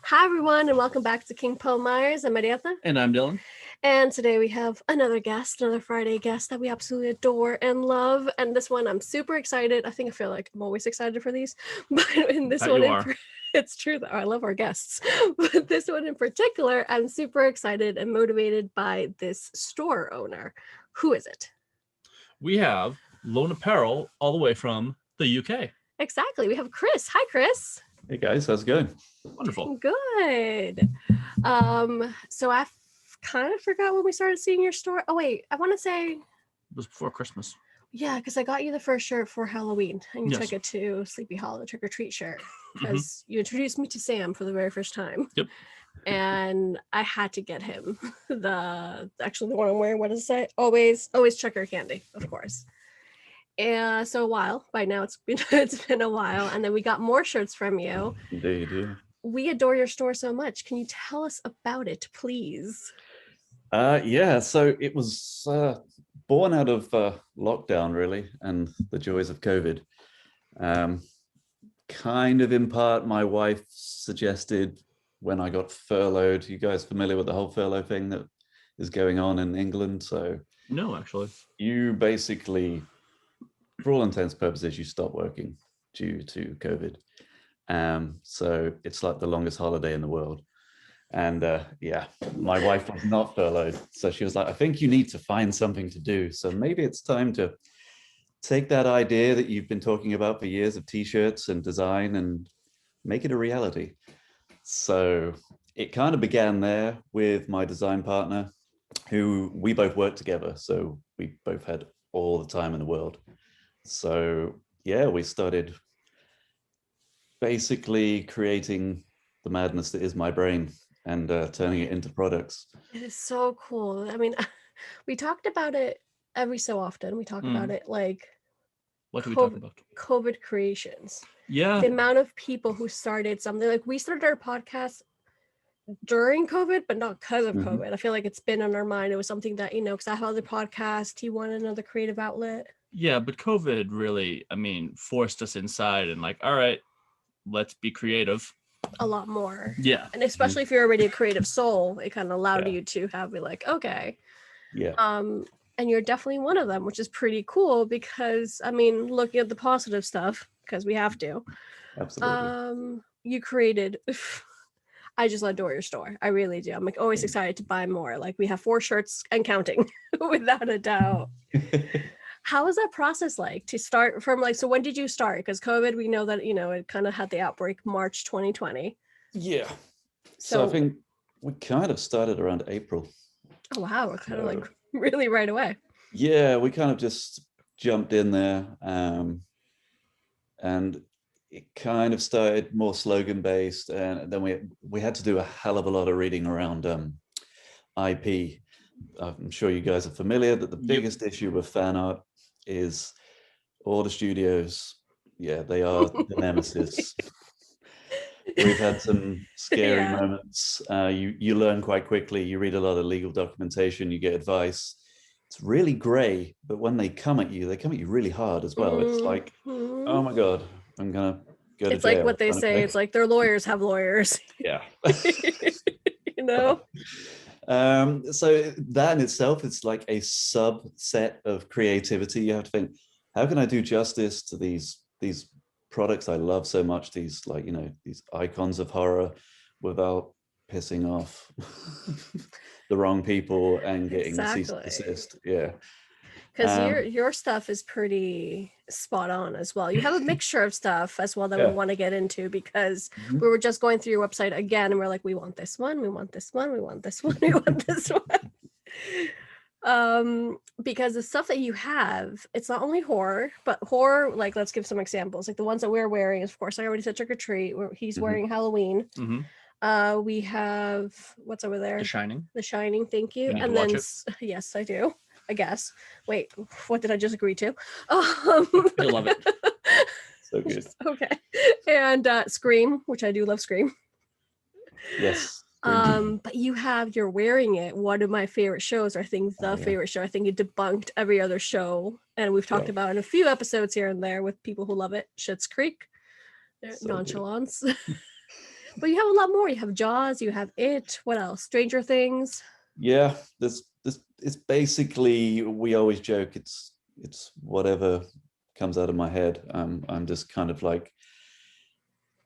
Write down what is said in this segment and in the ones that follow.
Hi, everyone, and welcome back to King Paul Myers. I'm Marietta. And I'm Dylan. And today we have another guest, another Friday guest that we absolutely adore and love. And this one, I'm super excited. I feel like I'm always excited for these. But in this one, it's true that I love our guests. But this one in particular, I'm super excited and motivated by this store owner. Who is it? We have Lone Apparel all the way from the UK. Exactly. We have Chris. Hi, Chris. Hey guys, how's it going? Wonderful. Good. So I kind of forgot when we started seeing your store. Oh wait, I want to say it was before Christmas. Yeah, because I got you the first shirt for Halloween, and you Yes. took it to Sleepy Hollow, the trick-or-treat shirt, because you introduced me to Sam for the very first time. Yep. And I had to get him the one I'm wearing. What does it say? Always checker candy, of course. And so a while. By now it's been a while, and then we got more shirts from you. Indeed, yeah. We adore your store so much. Can you tell us about it, please? Yeah, so it was born out of lockdown, really, and the joys of COVID. Kind of in part, my wife suggested when I got furloughed. You guys familiar with the whole furlough thing that is going on in England? So No, actually. you basically, for all intents and purposes, you stop working due to COVID. So it's like the longest holiday in the world. And yeah, my wife was not furloughed. So she was like, I think you need to find something to do. So maybe it's time to take that idea that you've been talking about for years of t-shirts and design and make it a reality. So it kind of began there with my design partner, who we both worked together. So we both had all the time in the world. So yeah, we started basically creating the madness that is my brain and turning it into products. It is so cool. I mean, we talked about it every so often. We talk about it like what do we talk about? COVID creations. Yeah. The amount of people who started something, like we started our podcast during COVID, but not because of COVID. I feel like it's been on our mind. It was something that, because I have other podcasts, he wanted another creative outlet. Yeah, but COVID really, forced us inside and like, all right, let's be creative. A lot more. Yeah. And especially if you're already a creative soul, it kind of allowed you to have be like, okay. Yeah. And you're definitely one of them, which is pretty cool because, looking at the positive stuff, because we have to. Absolutely. You created, I just adore your store. I really do. I'm like always excited to buy more. Like we have 4 shirts and counting without a doubt. How was that process like to start from so when did you start? Because COVID, we know that, it kind of had the outbreak March 2020. Yeah. So I think we kind of started around April. Oh, wow. We're kind of really right away. Yeah, we kind of just jumped in there. And it kind of started more slogan based. And then we had to do a hell of a lot of reading around IP. I'm sure you guys are familiar that the biggest issue with fan art is all the studios. Yeah, they are the nemesis. We've had some scary moments. You learn quite quickly. You read a lot of legal documentation. You get advice. It's really gray, but when they come at you really hard as well. It's like, oh my God, I'm gonna go to jail. It's like what they say. It's like their lawyers have lawyers. Yeah. So that in itself, it's like a subset of creativity. You have to think, how can I do justice to these products I love so much, these these icons of horror, without pissing off the wrong people and getting a cease and desist. Yeah. Because your stuff is pretty spot on as well. You have a mixture of stuff as well that we want to get into, because we were just going through your website again and we're like, we want this one, we want this one, we want this one, we want this one. Because the stuff that you have, it's not only horror, but horror, like let's give some examples. Like the ones that we're wearing, of course, I already said trick or treat. He's wearing Halloween. We have what's over there? The Shining, thank you. And then yes, I do. I guess. Wait, what did I just agree to? I love it. So good. Okay. And Scream, which I do love Scream. Yes. But you're wearing it. One of my favorite shows, or I think the favorite show. I think it debunked every other show. And we've talked about in a few episodes here and there with people who love it. Schitt's Creek. So Nonchalance. But you have a lot more. You have Jaws, you have It. What else? Stranger Things. Yeah, this it's basically, we always joke, it's whatever comes out of my head. I'm just kind of like,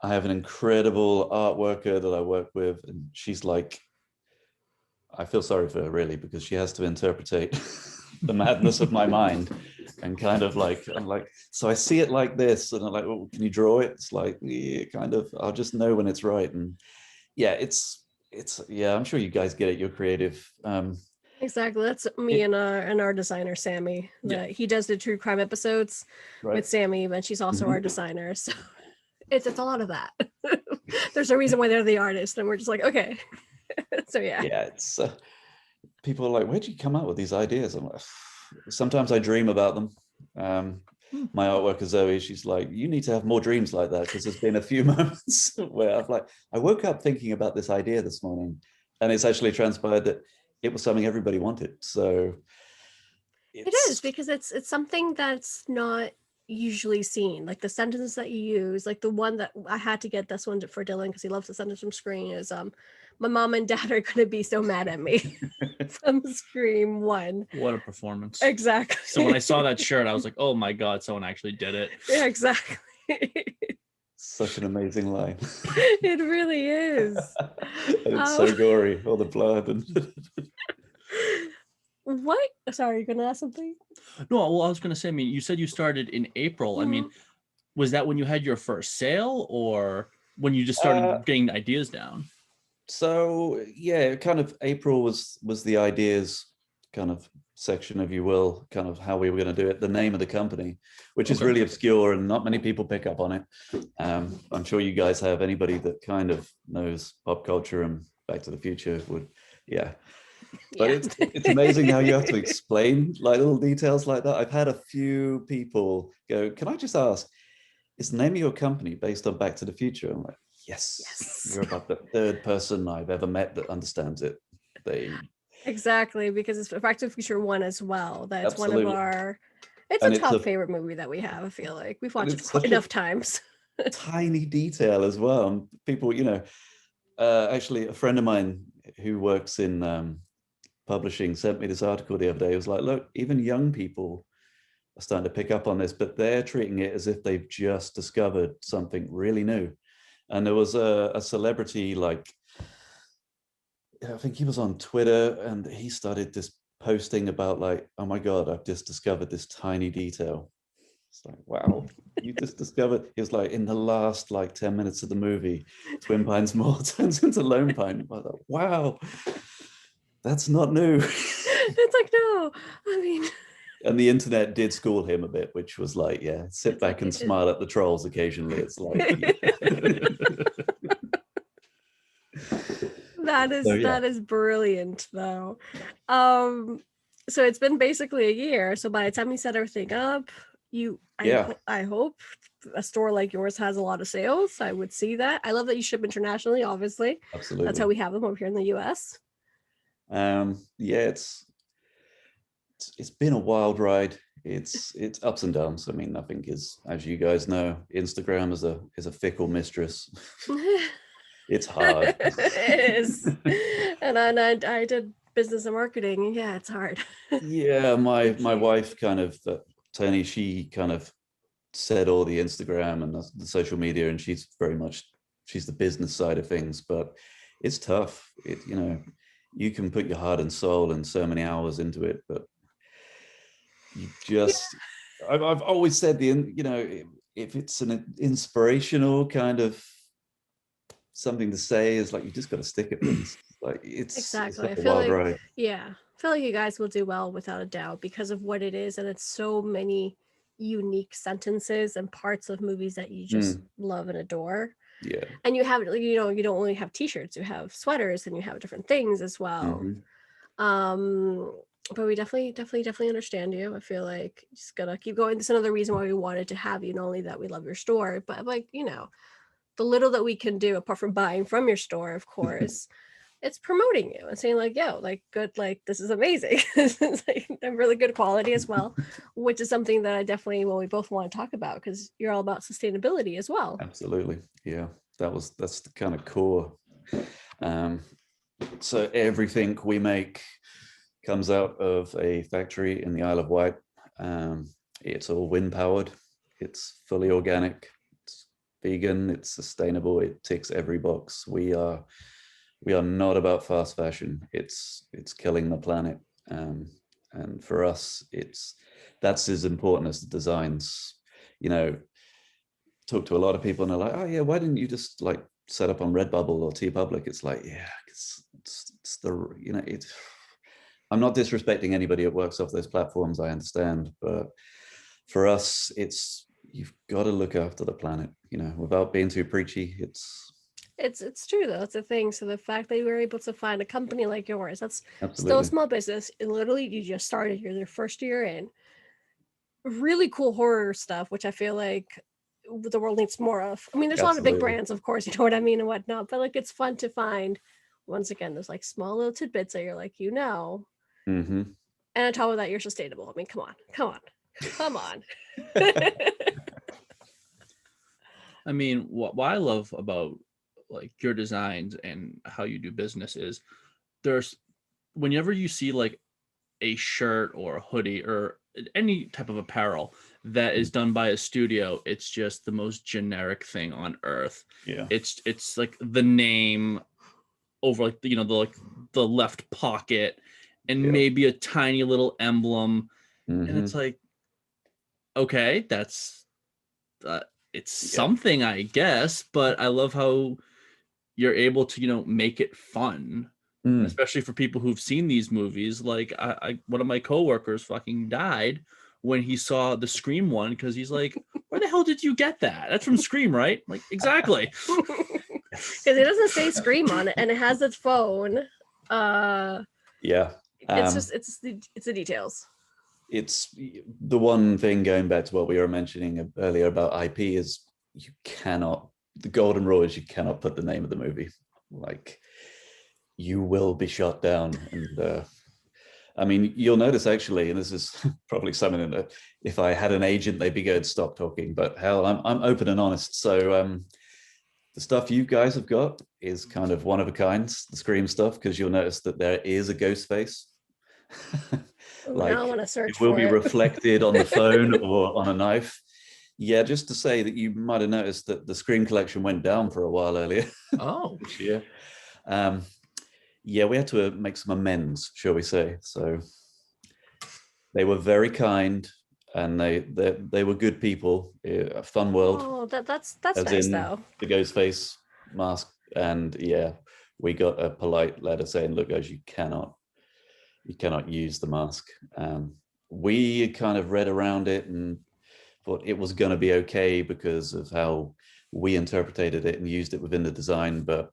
I have an incredible art worker that I work with, and she's like, I feel sorry for her really, because she has to interpretate the madness of my mind, and kind of like, I'm like, so I see it like this, and I'm like, well, can you draw it? It's like, yeah, kind of, I'll just know when it's right. And yeah, it's yeah, I'm sure you guys get it, you're creative. Exactly. That's me and our designer Sammy. He does the true crime episodes with Sammy, but she's also our designer. So it's a lot of that. There's a reason why they're the artist, and we're just like, okay. So yeah. Yeah, it's people are like, where'd you come up with these ideas? I'm like, sometimes I dream about them. My art worker Zoe, she's like, you need to have more dreams like that, because there's been a few moments where I've like, I woke up thinking about this idea this morning, and it's actually transpired that it was something everybody wanted. So it is, because it's something that's not usually seen. Like the sentence that you use, like the one that I had to get this one for Dylan because he loves the sentence from Scream is my mom and dad are gonna be so mad at me from Scream 1. What a performance. Exactly. So when I saw that shirt, I was like, oh my God, someone actually did it. Yeah, exactly. Such an amazing line. It really is. And it's so gory, all the blood and what? Sorry, you're gonna ask something? No, well, I was gonna say, I mean, you said you started in April. I mean, was that when you had your first sale, or when you just started getting ideas down? So yeah, kind of April was the ideas kind of section, if you will, kind of how we were going to do it, the name of the company, which is really obscure and not many people pick up on it. I'm sure you guys have. Anybody that kind of knows pop culture and Back to the Future would, but it's amazing how you have to explain like little details like that. I've had a few people go, can I just ask, is the name of your company based on Back to the Future? I'm like, yes. You're about the third person I've ever met that understands it. Exactly, because it's Back to the Future 1 as well. That's one of our, it's a top favorite movie that we have. I feel like we've watched it quite enough times. Tiny detail as well. And people, actually a friend of mine who works in publishing sent me this article the other day. It was like, look, even young people are starting to pick up on this, but they're treating it as if they've just discovered something really new. And there was a celebrity, like, I think he was on Twitter, and he started this posting about like, oh my God, I've just discovered this tiny detail. It's like, wow, you just discovered. He was like, in the last like 10 minutes of the movie, Twin Pines Mall turns into Lone Pine. I was like, wow, that's not new. It's like, no, I mean. And the internet did school him a bit, which was like, yeah, sit back and smile at the trolls occasionally. It's like, that is brilliant though. So it's been basically a year. So by the time you set everything up, I hope a store like yours has a lot of sales. I would see that. I love that you ship internationally, obviously. Absolutely. That's how we have them over here in the US. It's been a wild ride. It's ups and downs. I mean, nothing is, as you guys know, Instagram is a fickle mistress. It's hard. It is. And I did business and marketing. Yeah, it's hard. Yeah, my wife kind of, Tony, she kind of said all the Instagram and the social media, and she's the business side of things, but it's tough. You can put your heart and soul and so many hours into it, but you just, I've always said if it's an inspirational kind of something to say, is like, you just got to stick at things. Like it's exactly. I feel like I feel like you guys will do well without a doubt because of what it is, and it's so many unique sentences and parts of movies that you just love and adore. Yeah. And you have, you don't only have t-shirts, you have sweaters and you have different things as well. But we definitely understand you. I feel like you just gotta keep going. That's another reason why we wanted to have you, not only that we love your store, but like, the little that we can do apart from buying from your store, of course, it's promoting you and saying like, yo, like good, like this is amazing. This is like a really good quality as well, which is something that I definitely, we both want to talk about because you're all about sustainability as well. Absolutely. Yeah. that's the kind of core. So everything we make comes out of a factory in the Isle of Wight. It's all wind powered. It's fully organic. It's vegan. It's sustainable. It ticks every box. We are not about fast fashion. It's killing the planet. And for us, that's as important as the designs. You know, talk to a lot of people and they're like, oh yeah, why didn't you just like set up on Redbubble or TeePublic? It's like, yeah, it's the, you know, it's, I'm not disrespecting anybody that works off those platforms, I understand, but for us, you've got to look after the planet, you know, without being too preachy. It's true though. It's a thing. So the fact that you were able to find a company like yours, that's Absolutely. still a small business. It literally, you just started. You're their first year in. Really cool horror stuff, which I feel like the world needs more of. I mean, there's a lot of big brands, of course, you know what I mean and whatnot. But like, it's fun to find. Once again, there's like small little tidbits that you're like, you know. Mm-hmm. And on top of that, you're sustainable. I mean, come on. I mean, what I love about like your designs and how you do business is there's whenever you see like a shirt or a hoodie or any type of apparel that is done by a studio, it's just the most generic thing on earth. Yeah. It's like the name over like the left pocket and maybe a tiny little emblem. And it's like, okay, that's it's something, I guess, but I love how you're able to, you know, make it fun, especially for people who've seen these movies. Like I one of my coworkers fucking died when he saw the Scream one because he's like, where the hell did you get that? That's from Scream, right? Like, exactly. Because it doesn't say Scream on it and it has its phone. Yeah. It's just it's the details. It's the one thing, going back to what we were mentioning earlier about IP, is the golden rule is you cannot put the name of the movie. Like, you will be shot down. And I mean, you'll notice actually, and this is probably something that if I had an agent, they'd be going, stop talking, but hell, I'm open and honest. So the stuff you guys have got is kind of one of a kind, the Scream stuff, because you'll notice that there is a ghost face. Like, I want to search it will be reflected on the phone or on a knife. Yeah, just to say that you might have noticed that the Scream collection went down for a while earlier. Oh, this year. Yeah, we had to make some amends, shall we say. So they were very kind and they were good people. A fun world. Oh, that's nice though. The ghost face mask, and yeah, we got a polite letter saying, look guys, you cannot use the mask. We kind of read around it and thought it was going to be okay because of how we interpreted it and used it within the design, but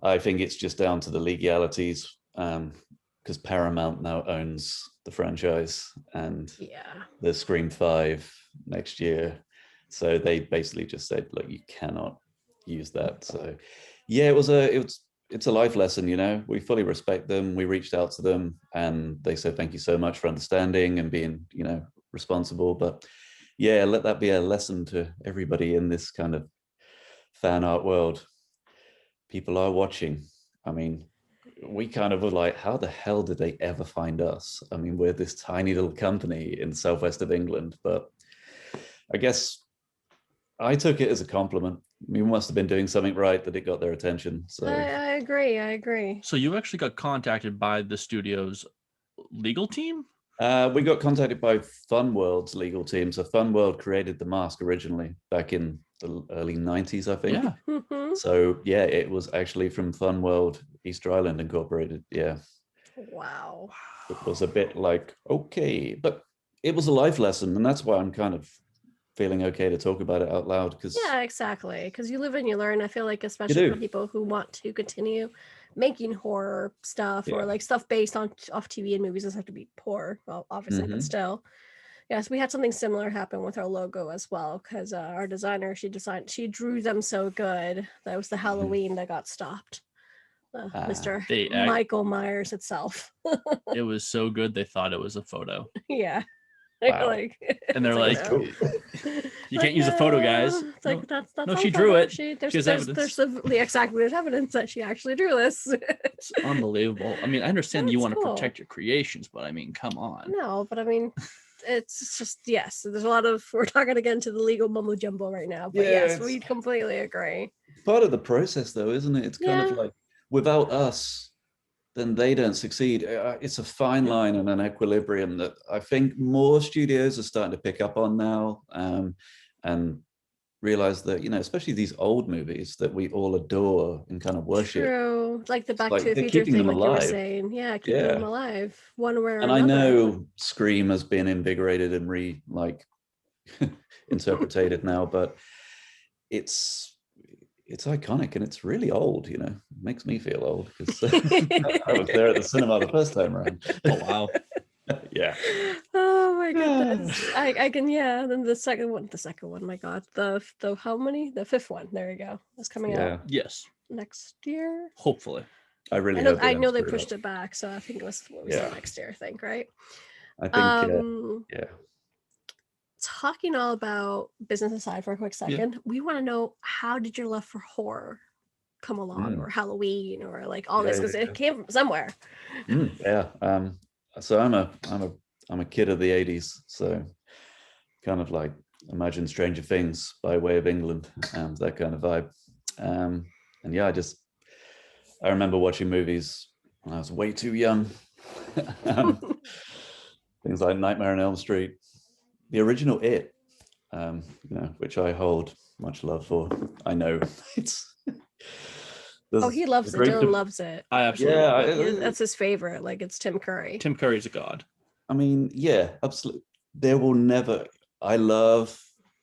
I think it's just down to the legalities, because Paramount now owns the franchise and the Scream 5 next year. So they basically just said, look, you cannot use that. So yeah, it's a life lesson, you know. We fully respect them. We reached out to them and they said, thank you so much for understanding and being, you know, responsible. But yeah, let that be a lesson to everybody in this kind of fan art world. People are watching. I mean, we kind of were like, how the hell did they ever find us? I mean, we're this tiny little company in the southwest of England, but I guess I took it as a compliment. We must have been doing something right that it got their attention. So I agree. So you actually got contacted by the studio's legal team? We got contacted by Funworld's legal team. So Funworld created the mask originally back in the early 90s, I think. Yeah. So yeah, it was actually from Funworld Easter Island Incorporated. Yeah. Wow. It was a bit like, okay, but it was a life lesson, and that's why I'm kind of feeling okay to talk about it out loud. Because yeah, exactly, because you live and you learn. I feel like, especially for people who want to continue making horror stuff or like stuff based on off TV and movies, doesn't have to be horror, well, obviously, but still. Yes, we had something similar happen with our logo as well, because our designer, she drew them so good that it was the Halloween that got stopped. Mr. Michael Myers itself. It was so good they thought it was a photo. Yeah. Wow. And they're like, Cool. you can't use a photo, guys. It's like that's no, on she drew photo. it. There's She has evidence. exactly there's evidence that she actually drew this. It's unbelievable. I mean, I understand you want to cool. protect your creations, but I mean, come on. No, but I mean, it's just yes. There's a lot of we're talking again to the legal mumbo jumbo right now, but yes, we completely agree. Part of the process, though, isn't it? It's kind of like without us, then they don't succeed. It's a fine line and an equilibrium that I think more studios are starting to pick up on now, and realize that, you know, especially these old movies that we all adore and kind of worship. True, like the Back like to the they're Future keeping thing, them like you were alive. saying. Yeah, keeping them alive one way or And another. I know Scream has been invigorated and interpreted now, but it's iconic and it's really old, you know. It makes me feel old because I was there at the cinema the first time around. Oh wow. Yeah. Oh my goodness. I can then the second one, my god. The how many? The fifth one. There you go. It's coming out Yes. next year. Hopefully. I know they pushed it back, so I think it was what we said next year, I think, right? I think talking all about business aside for a quick second, we want to know, how did your love for horror come along, or Halloween, or like all this, because it came from somewhere. So I'm a kid of the 80s, so kind of like imagine Stranger Things by way of England, and that kind of vibe. And I remember watching movies when I was way too young. Things like Nightmare on Elm Street, the original It, which I hold much love for. I know it's. He loves it. Dylan loves it. I absolutely love it. That's his favorite. Like, it's Tim Curry. Tim Curry's a god. I mean, yeah, absolutely. There will never. I love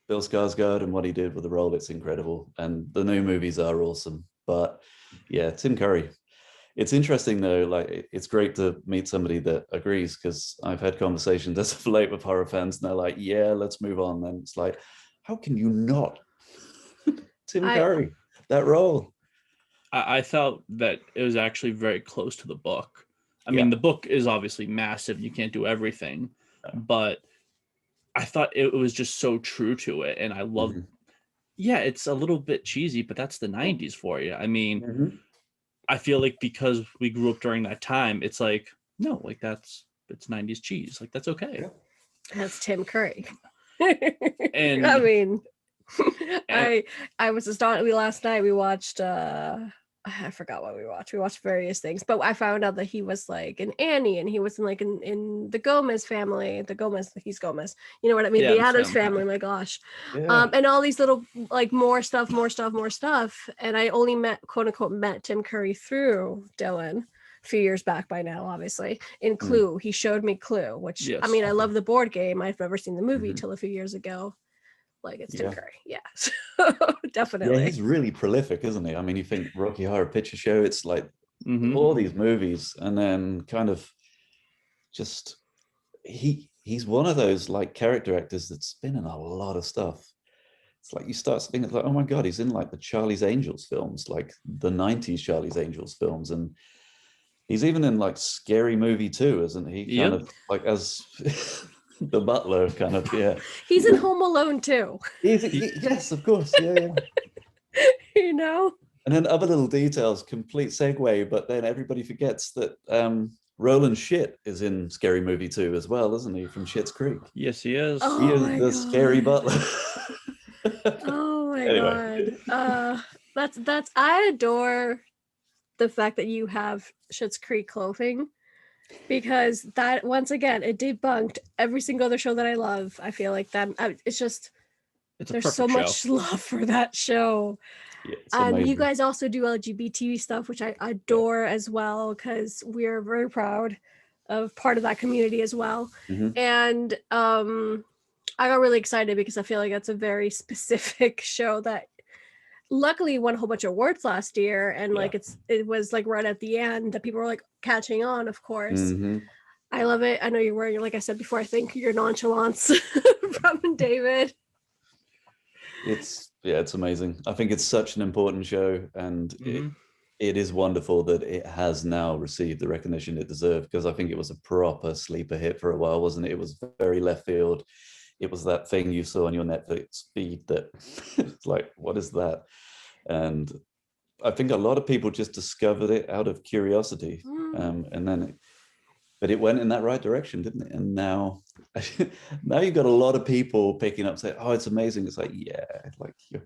Bill Skarsgård and what he did with the role. It's incredible, and the new movies are awesome. But yeah, Tim Curry. It's interesting though. Like, it's great to meet somebody that agrees, because I've had conversations as of late with horror fans, and they're like, "Yeah, let's move on." And it's like, how can you not? Tim Curry, that role. I felt that it was actually very close to the book. I mean, the book is obviously massive. You can't do everything, but I thought it was just so true to it. And I love, it's a little bit cheesy, but that's the 90s for you. I mean, I feel like because we grew up during that time, it's like, no, like it's 90s cheese. Like, that's okay. That's Tim Curry. And I mean, I was astonished. Last night we watched I forgot what we watched. We watched various things, but I found out that he was like in Annie, and he was in the Gomez family. He's Gomez. You know what I mean? The Addams family. My gosh. And all these little like more stuff. And I only quote unquote met Tim Curry through Dylan a few years back by now, obviously, in Clue. He showed me Clue, which I mean, I love the board game. I've never seen the movie till a few years ago. Like, it's Tim Curry. Yeah. So, definitely. Yeah, he's really prolific, isn't he? I mean, you think Rocky Horror Picture Show, it's like all these movies, and then kind of just he's one of those like character actors that's been in a lot of stuff. It's like you start thinking like, oh my god, he's in like the Charlie's Angels films, like the 90s Charlie's Angels films, and he's even in like Scary Movie 2, isn't he? Kind of like as the butler, kind of. He's in Home Alone too. Yes, of course. Yeah. You know. And then other little details, complete segue, but then everybody forgets that Roland Schitt is in Scary Movie 2 as well, isn't he? From Schitt's Creek. Yes, he is. He is the scary butler. Oh my god. That's I adore the fact that you have Schitt's Creek clothing, because that, once again, it debunked every single other show that I love. I feel like that it's just there's so much love for that show. And you guys also do LGBT stuff, which I adore as well, because we're very proud of part of that community as well. And I got really excited because I feel like that's a very specific show that luckily won a whole bunch of awards last year, and like it was like right at the end that people were like catching on, of course. I love it. I know you're wearing, like I said before, I think your nonchalance from David. It's amazing. I think it's such an important show, and it is wonderful that it has now received the recognition it deserved, because I think it was a proper sleeper hit for a while, wasn't it? It was very left field. It was that thing you saw on your Netflix feed that it's like, what is that? And I think a lot of people just discovered it out of curiosity. And then but it went in that right direction, didn't it? And now you've got a lot of people picking up saying, oh, it's amazing. It's like, yeah, like you're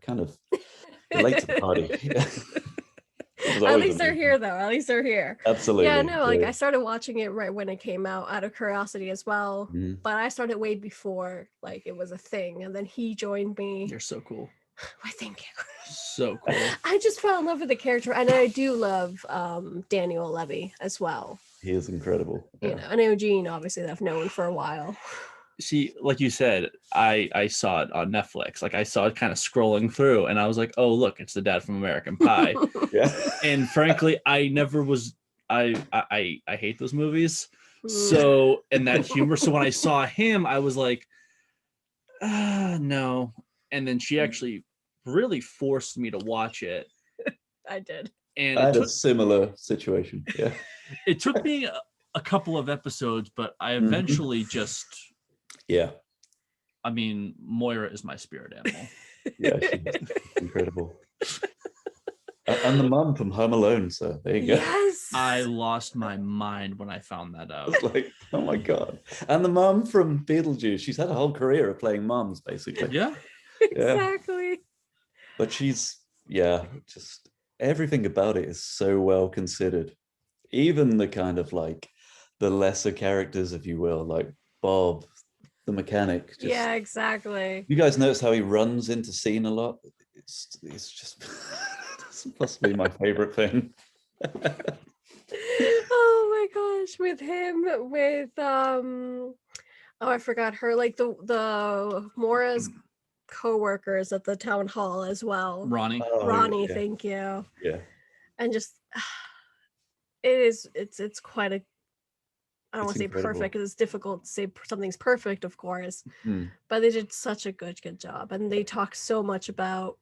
late to the party. At least they're here, though. At least they're here. Absolutely. Yeah, no, like I started watching it right when it came out out of curiosity as well. But I started way before like it was a thing. And then he joined me. You're so cool. Why, thank you. So cool. I just fell in love with the character. And I do love Daniel Levy as well. He is incredible. You know, and Eugene, obviously, that I've known for a while. See, like you said, I saw it on Netflix. Like I saw it kind of scrolling through, and I was like, "Oh, look, it's the dad from American Pie." Yeah. And frankly, I never was. I hate those movies. So, and that humor. So when I saw him, I was like, no. And then she actually really forced me to watch it. I did. And I had a similar situation. Yeah. It took me a couple of episodes, but I eventually just. Yeah. I mean, Moira is my spirit animal. Yeah, she's incredible. And the mum from Home Alone, so there you go. Yes. I lost my mind when I found that out. It's like, oh my God. And the mum from Beetlejuice, she's had a whole career of playing mums, basically. Yeah. Exactly. But she's, just everything about it is so well considered. Even the kind of like the lesser characters, if you will, like Bob, the mechanic. Yeah, exactly. You guys notice how he runs into scene a lot? It's just it's possibly my favorite thing. Oh my gosh, with him, with I forgot her, like the Mora's co-workers at the town hall as well. Ronnie. Ronnie, yeah. Thank you. Yeah. And just it's quite a, I don't want to say perfect because it's difficult to say something's perfect, of course, but they did such a good job, and they talk so much about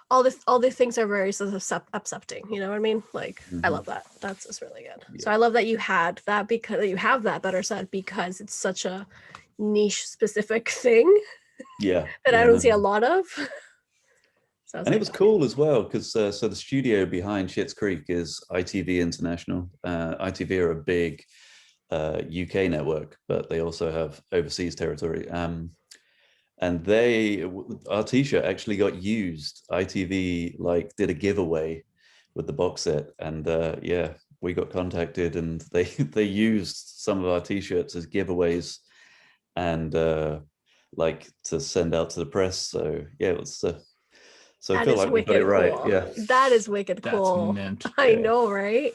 all the things are very sort of accepting, you know what I mean? Like I love that. That's just really good. Yeah. So I love that you had that, because you have that, better said, because it's such a niche specific thing. Yeah. that I don't see a lot of. So and it was cool as well, because so the studio behind Schitt's Creek is ITV International. ITV are a big UK network, but they also have overseas territory. And our t-shirt actually got used. ITV did a giveaway with the box set, and we got contacted, and they used some of our t-shirts as giveaways, and to send out to the press. So yeah, it was. So I feel like we got it right. Cool. Yeah, that is wicked cool. I know, right?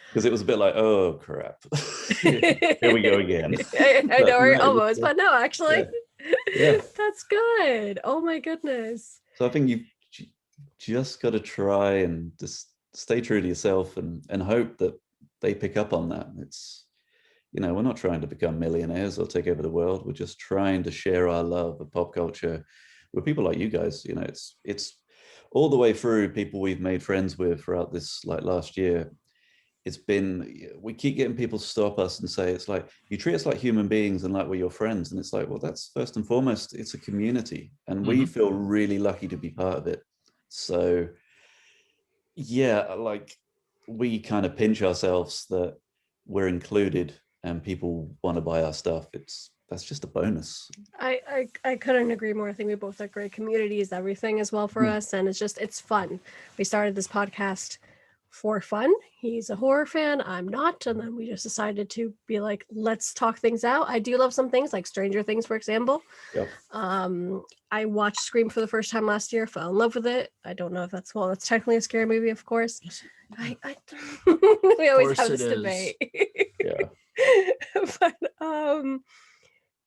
Because it was a bit like, oh crap, here we go again. I know, right? Almost, but no, actually. Yeah. That's good. Oh my goodness. So I think you've just got to try and just stay true to yourself, and hope that they pick up on that. It's, we're not trying to become millionaires or take over the world. We're just trying to share our love of pop culture with people like you guys. It's all the way through people we've made friends with throughout this last year. We keep getting people to stop us and say, it's like, you treat us like human beings and like we're your friends. And it's like, well, that's first and foremost, it's a community, and we feel really lucky to be part of it. So yeah, we kind of pinch ourselves that we're included and people want to buy our stuff. That's just a bonus. I couldn't agree more. I think we both have great communities, everything as well for us. And it's fun. We started this podcast for fun. He's a horror fan, I'm not, and then we just decided to be like, let's talk things out. I do love some things, like Stranger Things, for example. Yep. I watched Scream for the first time last year, fell in love with it. I don't know if that's technically a scary movie, of course. I we always have this debate. Yeah. But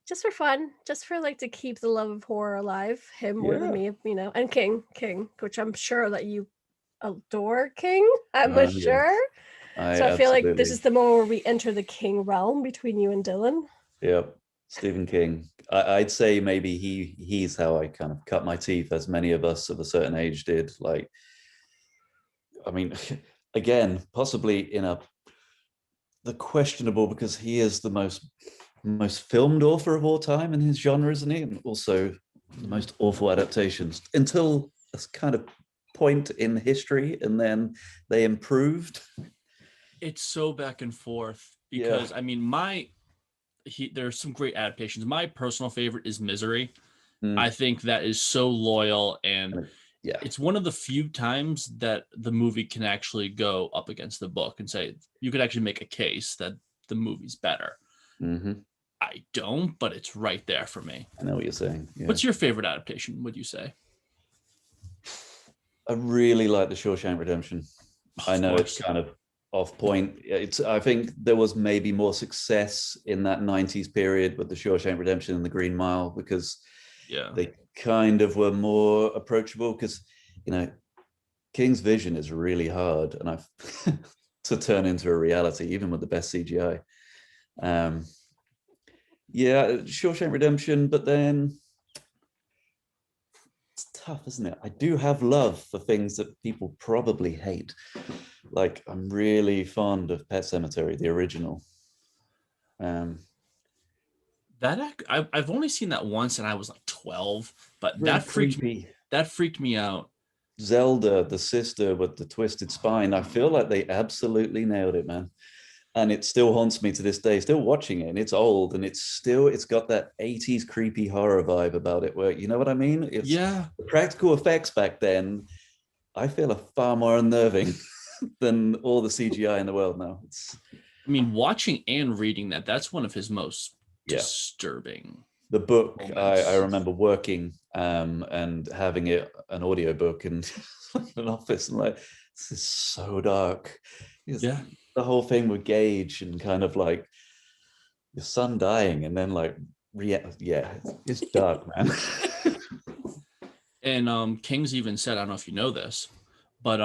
just for fun, just for to keep the love of horror alive, him more than me, and King, which I'm sure that you adore. King, I'm sure. I feel like this is the moment where we enter the King realm between you and Dylan. Yep, Stephen King. I'd say maybe he's how I kind of cut my teeth, as many of us of a certain age did. I mean, again, possibly the questionable, because he is the most filmed author of all time in his genre, isn't he? And also the most awful adaptations until a kind of point in history, and then they improved. It's so back and forth because I mean, there's some great adaptations. My personal favorite is Misery. I think that is so loyal, and it's one of the few times that the movie can actually go up against the book and say you could actually make a case that the movie's better. I don't, but it's right there for me. I know what you're saying. Yeah. What's your favorite adaptation, would you say? I really like The Shawshank Redemption. I know it's kind of off point. I think there was maybe more success in that 90s period with The Shawshank Redemption and The Green Mile, because they kind of were more approachable, because, you know, King's vision is really hard and to turn into a reality, even with the best CGI. Shawshank Redemption, but then it's tough, isn't it? I do have love for things that people probably hate. Like, I'm really fond of Pet Sematary, the original. I've only seen that once, and I was like 12, but Really that freaked me out. Zelda, the sister with the twisted spine, I feel like they absolutely nailed it, man. And it still haunts me to this day, still watching it. And it's old, and it's got that 80s creepy horror vibe about it, where, you know what I mean? The practical effects back then, I feel, are far more unnerving than all the CGI in the world now. I mean, watching and reading that's one of his most disturbing. The book, I remember working and having an audiobook and an office, and like, this is so dark. The whole thing with Gage and kind of like your son dying, and then like it's dark, man. And King's even said, I don't know if you know this, but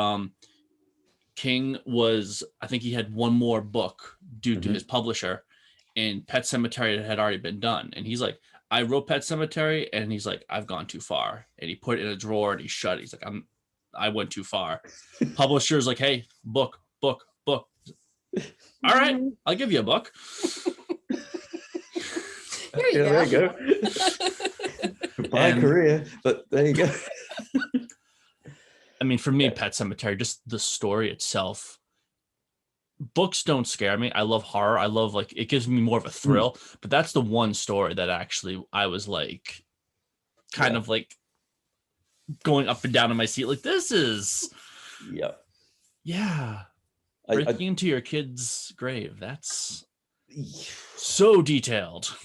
King I think he had one more book due to his publisher, and Pet Sematary had already been done. And he's like, I wrote Pet Sematary, and he's like, I've gone too far. And he put it in a drawer and he shut it. He's like, I went too far. Publisher's like, hey, book. All right, I'll give you a book. There you go. Goodbye, career, but there you go. I mean, for me, Pet Sematary, just the story itself. Books don't scare me. I love horror. I love, like, it gives me more of a thrill. But that's the one story that actually I was like, kind of like going up and down in my seat. Like, this is, breaking into your kid's grave. That's so detailed.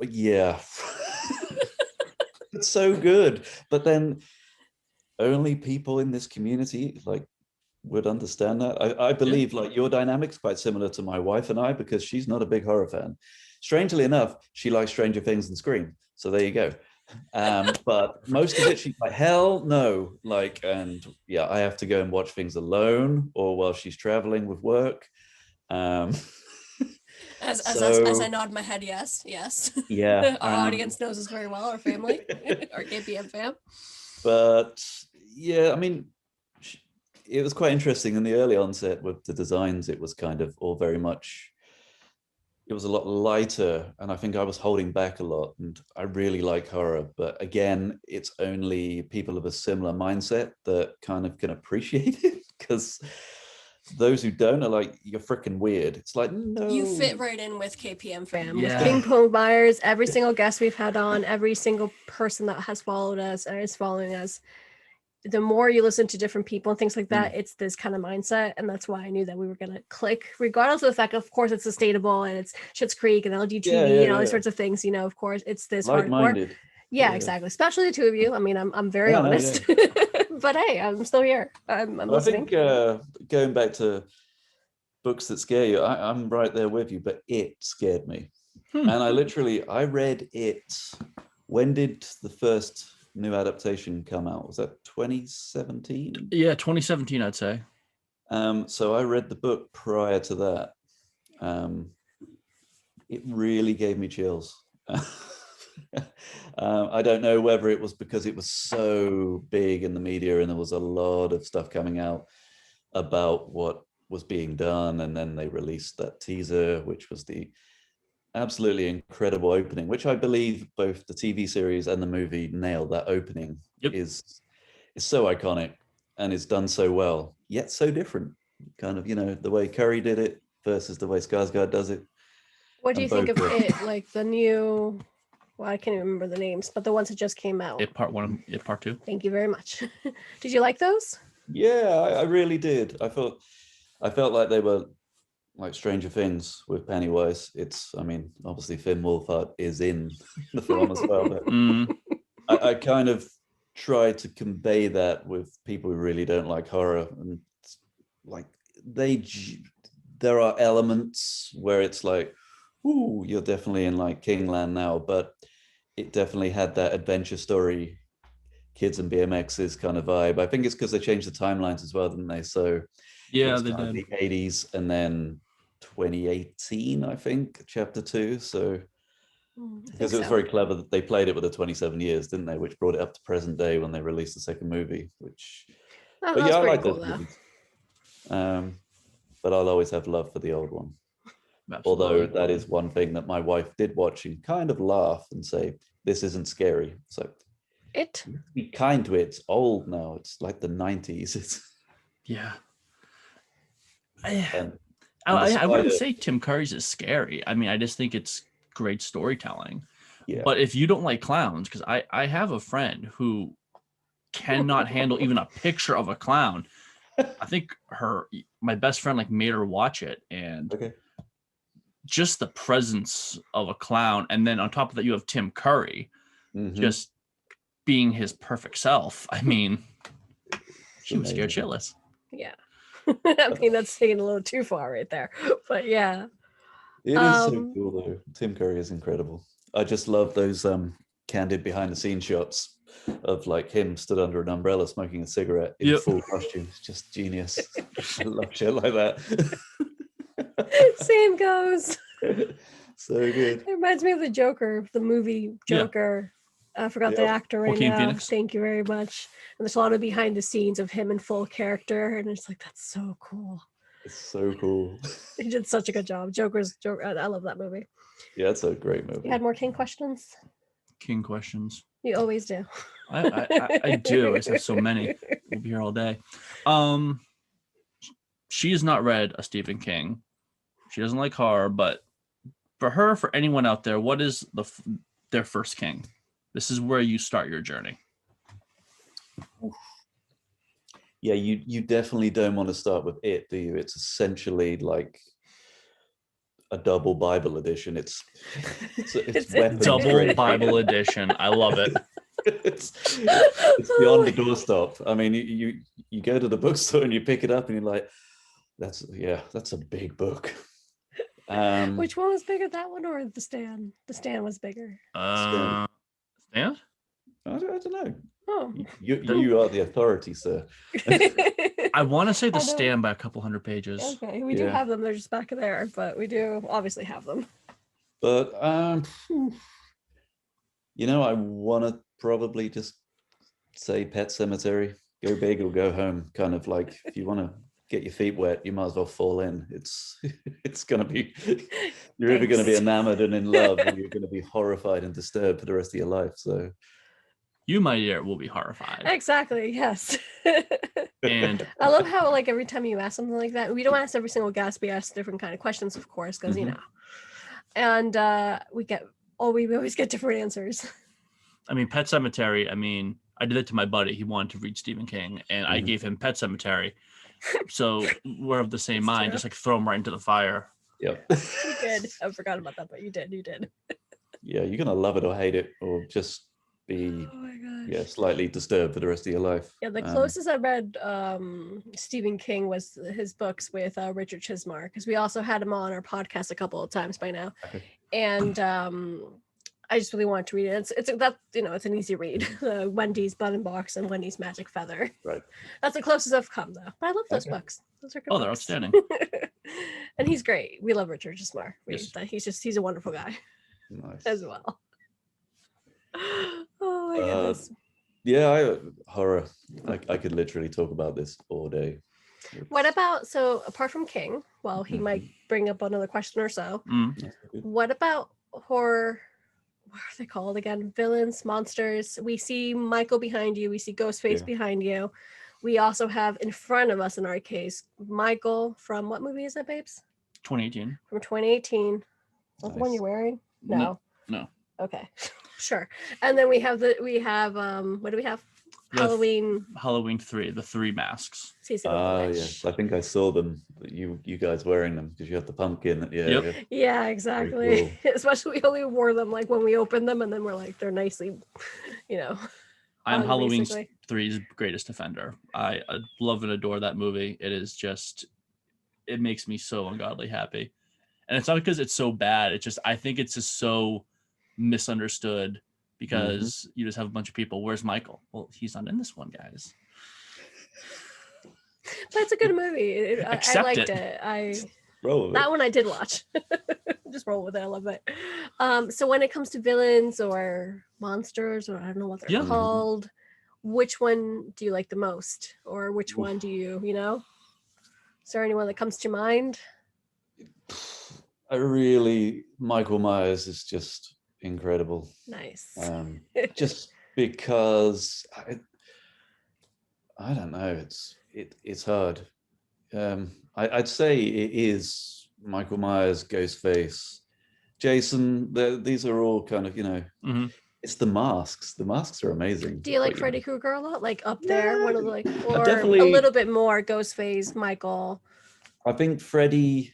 Yeah. It's so good. But then only people in this community like would understand that. I believe like your dynamic's quite similar to my wife and I, because she's not a big horror fan. Strangely enough, she likes Stranger Things and Scream. So there you go. But most of it, she's like, hell no. Like, and I have to go and watch things alone or while she's traveling with work. As I nod my head, yes. Yeah. Our audience knows us very well, our family, our KPM fam. But I mean, it was quite interesting in the early onset with the designs. It was kind of all very much, it was a lot lighter, and I think I was holding back a lot, and I really like horror, but again, it's only people of a similar mindset that kind of can appreciate it, because those who don't are like, you're freaking weird. It's like, no. You fit right in with KPM fam. With King Pone Buyers, every single guest we've had on, every single person that has followed us and is following us, the more you listen to different people and things like that, it's this kind of mindset. And that's why I knew that we were going to click, regardless of the fact, of course, it's sustainable and it's Schitt's Creek and LGTV and all these sorts of things. You know, of course, it's this hardcore. Exactly. Especially the two of you. I mean, I'm very honest. But hey, I'm still here. I'm listening. I think going back to books that scare you, I'm right there with you, but it scared me. And I read it. When did the first new adaptation come out? Was that 2017? Yeah, 2017, I'd say. So I read the book prior to that. It really gave me chills. I don't know whether it was because it was so big in the media and there was a lot of stuff coming out about what was being done, and then they released that teaser, which was the absolutely incredible opening, which I believe both the TV series and the movie nailed. That opening is so iconic and is done so well, yet so different. Kind of, the way Curry did it versus the way Skarsgård does it. What do you think of it? Like the new, well, I can't even remember the names, but the ones that just came out. It Part 1, It Part 2. Thank you very much. Did you like those? Yeah, I really did. I felt like they were like Stranger Things with Pennywise. I mean, obviously Finn Wolfhard is in the film as well, but I kind of try to convey that with people who really don't like horror, and like there are elements where it's like, ooh, you're definitely in like Kingland now, but it definitely had that adventure story, kids and BMXs kind of vibe. I think it's because they changed the timelines as well, didn't they? So yeah, they did. The 80s and then 2018, I think, chapter 2. So because it was very clever that they played it with the 27 years, didn't they? Which brought it up to present day when they released the second movie. Which, but yeah, I like those movies. But I'll always have love for the old one. Absolutely. Although that is one thing that my wife did watch and kind of laugh and say, "This isn't scary." So be kind to it. It's old now. It's like the 90s. It's I wouldn't say Tim Curry's is scary. I mean, I just think it's great storytelling. Yeah. But if you don't like clowns, because I have a friend who cannot handle even a picture of a clown. I think my best friend like made her watch it, and just the presence of a clown, and then on top of that you have Tim Curry just being his perfect self. I mean, she was scared shitless. Yeah. I mean, that's taking a little too far right there, but yeah. It is so cool though. Tim Curry is incredible. I just love those candid behind the scenes shots of like him stood under an umbrella smoking a cigarette in full costume. It's just genius. I love shit like that. Same goes. So good. It reminds me of the Joker, the movie Joker. I forgot the actor right now. Phoenix. Thank you very much. And there's a lot of behind the scenes of him in full character, and it's like, that's so cool. It's so cool. He did such a good job. Joker. I love that movie. Yeah, it's a great movie. You had more King questions? King questions. You always do. I do. I just have so many. We'll be here all day. She has not read a Stephen King. She doesn't like horror, but for anyone out there, what is their first King? This is where you start your journey. Yeah, you definitely don't want to start with it, do you? It's essentially like a double Bible edition. It's double Bible edition. I love it. It's beyond the doorstop. I mean, you go to the bookstore and you pick it up and you're like, that's a big book. Which one was bigger, that one or The Stand? The Stand was bigger. Stand? I don't know. Oh, you are the authority, sir. I want to say The Stand by a couple hundred pages. Okay, we do have them. They're just back there, but we do obviously have them. But I want to probably just say Pet Sematary. Go big or go home. Kind of like, if you want to get your feet wet, you might as well fall in. It's gonna be, you're either going to be enamored and in love, or you're going to be horrified and disturbed for the rest of your life. So you, my dear, will be horrified. Exactly. Yes. And I love how like every time you ask something like that, we don't ask every single guest. We ask different kind of questions, of course, because and we always get different answers. I mean, Pet Sematary. I mean, I did it to my buddy. He wanted to read Stephen King, and I gave him Pet Sematary. So we're of the same mind. Just like throw him right into the fire. Yep. You did. I forgot about that, but you did. Yeah, you're gonna love it or hate it, or just be slightly disturbed for the rest of your life. Yeah, the closest I read Stephen King was his books with Richard Chismar, because we also had him on our podcast a couple of times by now. Okay. And I just really wanted to read it. It's an easy read. Wendy's Button Box and Wendy's Magic Feather. Right. That's the closest I've come, though. But I love those books. Those are good. They're outstanding. And he's great. We love Richard Chismar. Yes. He's a wonderful guy. Nice. As well. Oh my goodness. Horror. I could literally talk about this all day. What about, so apart from King, well, he might bring up another question or so. What about horror? What are they called again? Villains, monsters. We see Michael behind you. We see Ghostface behind you. We also have in front of us, in our case, Michael from what movie is that, babes? 2018. From 2018. Is that the one you're wearing? No. Okay, sure. And then we have what do we have? Halloween 3, the 3 masks. Yes, I think I saw them. You guys wearing them because you have the pumpkin. Yeah, exactly. Cool. Especially we only wore them like when we opened them, and then we're like they're nicely, I'm Halloween 3's greatest offender. I love and adore that movie. It is just, it makes me so ungodly happy, and it's not because it's so bad. It's just I think it's just so misunderstood. Because you just have a bunch of people. Where's Michael? Well, he's not in this one, guys. But it's a good movie. I liked it. That one I did watch. Just roll with it. I love it. So when it comes to villains or monsters, or I don't know what they're called, which one do you like the most, or which one do you? Is there anyone that comes to mind? Michael Myers is just incredible. Nice. Just because I don't know, it's hard. I'd say it is Michael Myers, Ghostface, Jason. These are all kind of it's the masks. The masks are amazing. Do you like Freddy Krueger a lot? Like up there, one of the or definitely, a little bit more Ghostface, Michael. I think Freddy.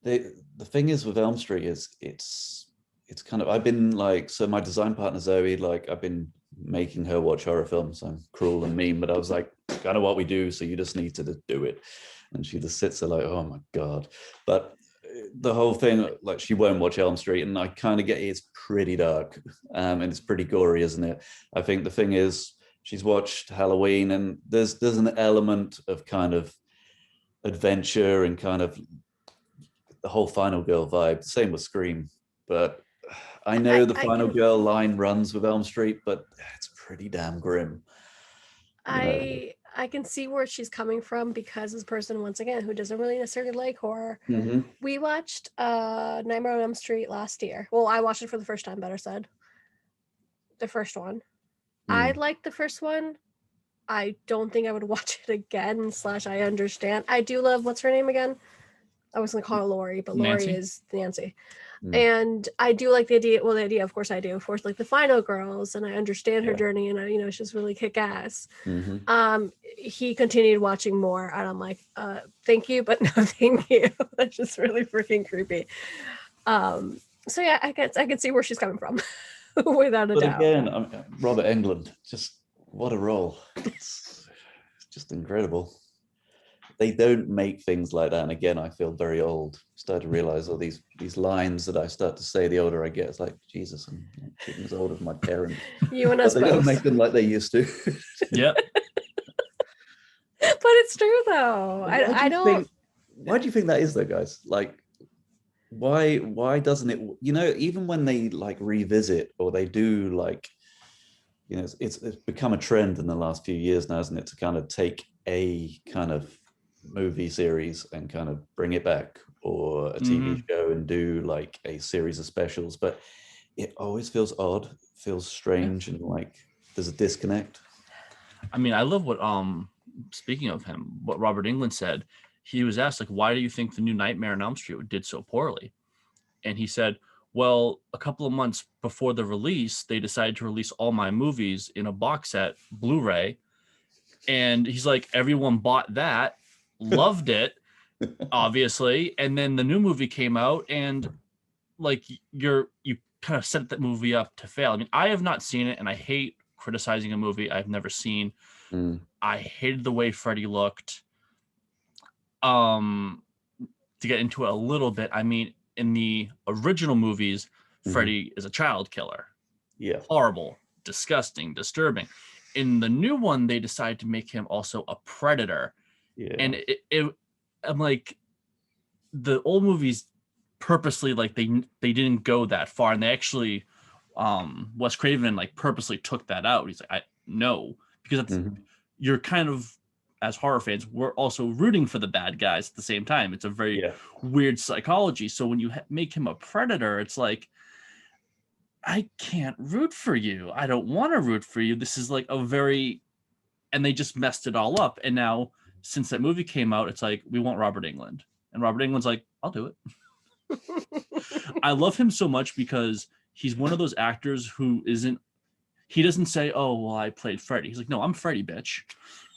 The thing is with Elm Street is it's kind of, I've been like, so my design partner Zoe, like I've been making her watch horror films. I'm cruel and mean, but I was like, kind of what we do, so you just need to do it. And she just sits there like, oh my God. But the whole thing, like she won't watch Elm Street, and I kind of get it's pretty dark and it's pretty gory, isn't it? I think the thing is she's watched Halloween, and there's an element of kind of adventure and kind of the whole Final Girl vibe. Same with Scream, but I know the Final Girl line runs with Elm Street, but it's pretty damn grim. I can see where she's coming from, because as a person, once again, who doesn't really necessarily like horror, we watched Nightmare on Elm Street last year. Well, I watched it for the first time, better said. The first one. I liked the first one. I don't think I would watch it again, / I understand. I do love, what's her name again? I was going to call her Lori, but Nancy. Lori is Nancy. And I do like the idea, of course I do, of course, like the Final Girls, and I understand her journey, and she's really kick-ass. He continued watching more, and I'm like, thank you, but no thank you. That's just really freaking creepy. So yeah, I can see where she's coming from. Without a doubt. But again, Robert Englund, just what a role. It's just incredible. They don't make things like that. And again, I feel very old. Start to realize all these lines that I start to say the older I get. It's like, Jesus, I'm getting as old as my parents. You and us both. They don't make them like they used to. Yep. But it's true though. I don't. Why do you think that is though, guys? Like, why doesn't it, even when they like revisit or they do like, it's become a trend in the last few years now, hasn't it, to kind of take a kind of movie series and kind of bring it back, or a TV show and do like a series of specials, but it always feels odd, feels strange, and like there's a disconnect. I mean, I love what speaking of him, what Robert Englund said. He was asked, like, why do you think the new Nightmare on Elm Street did so poorly? And he said, well, a couple of months before the release, they decided to release all my movies in a box set, Blu-ray. And he's like, everyone bought that, loved it, obviously. And then the new movie came out, and like you kind of set that movie up to fail. I mean, I have not seen it, and I hate criticizing a movie I've never seen. I hated the way Freddy looked. To get into it a little bit, I mean, in the original movies, Freddy is a child killer. Yeah. Horrible, disgusting, disturbing. In the new one, they decided to make him also a predator. Yeah. And I'm like, the old movies purposely, like they didn't go that far, and they actually Wes Craven like purposely took that out. He's like, no, because it's, you're kind of, as horror fans, we're also rooting for the bad guys at the same time. It's a very weird psychology. So when you make him a predator, it's like, I can't root for you. I don't want to root for you. This is like a very, and they just messed it all up. And now, since that movie came out, it's like, we want Robert Englund. And Robert Englund's like, I'll do it. I love him so much because he's one of those actors who he doesn't say, oh, well, I played Freddy. He's like, no, I'm Freddy, bitch.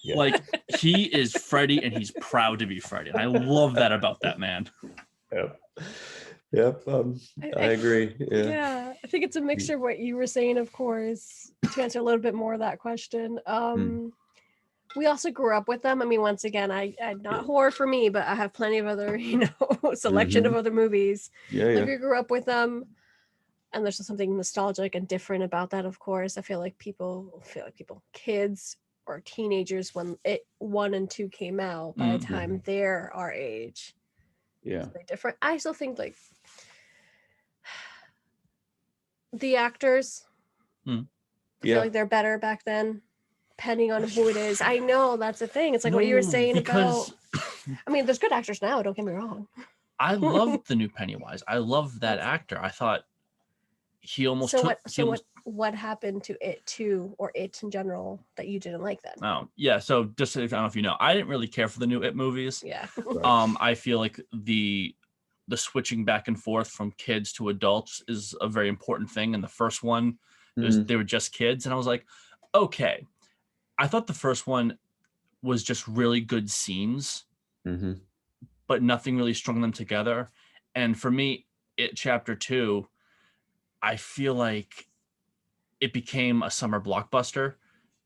Yeah. Like, he is Freddy and he's proud to be Freddy. And I love that about that man. Yep, I agree. Yeah, I think it's a mixture of what you were saying, of course, to answer a little bit more of that question. We also grew up with them. I mean, once again, I not horror for me, but I have plenty of other, selection of other movies. Like we grew up with them, and there's just something nostalgic and different about that. Of course, I feel like kids or teenagers, when 1 and 2 came out, by the time they're our age, it's very different. I still think like the actors, I feel like they're better back then. Depending on who it is. I know that's the thing. It's like what you were saying about, I mean, there's good actors now, don't get me wrong. I love the new Pennywise. I love that actor. I thought he almost what happened to it too, or it in general, that you didn't like then? Oh, yeah. So just, I don't know if you know, I didn't really care for the new It movies. Yeah. I feel like the switching back and forth from kids to adults is a very important thing. And the first one, they were just kids. And I was like, okay. I thought the first one was just really good scenes, but nothing really strung them together. And for me, It Chapter 2, I feel like it became a summer blockbuster.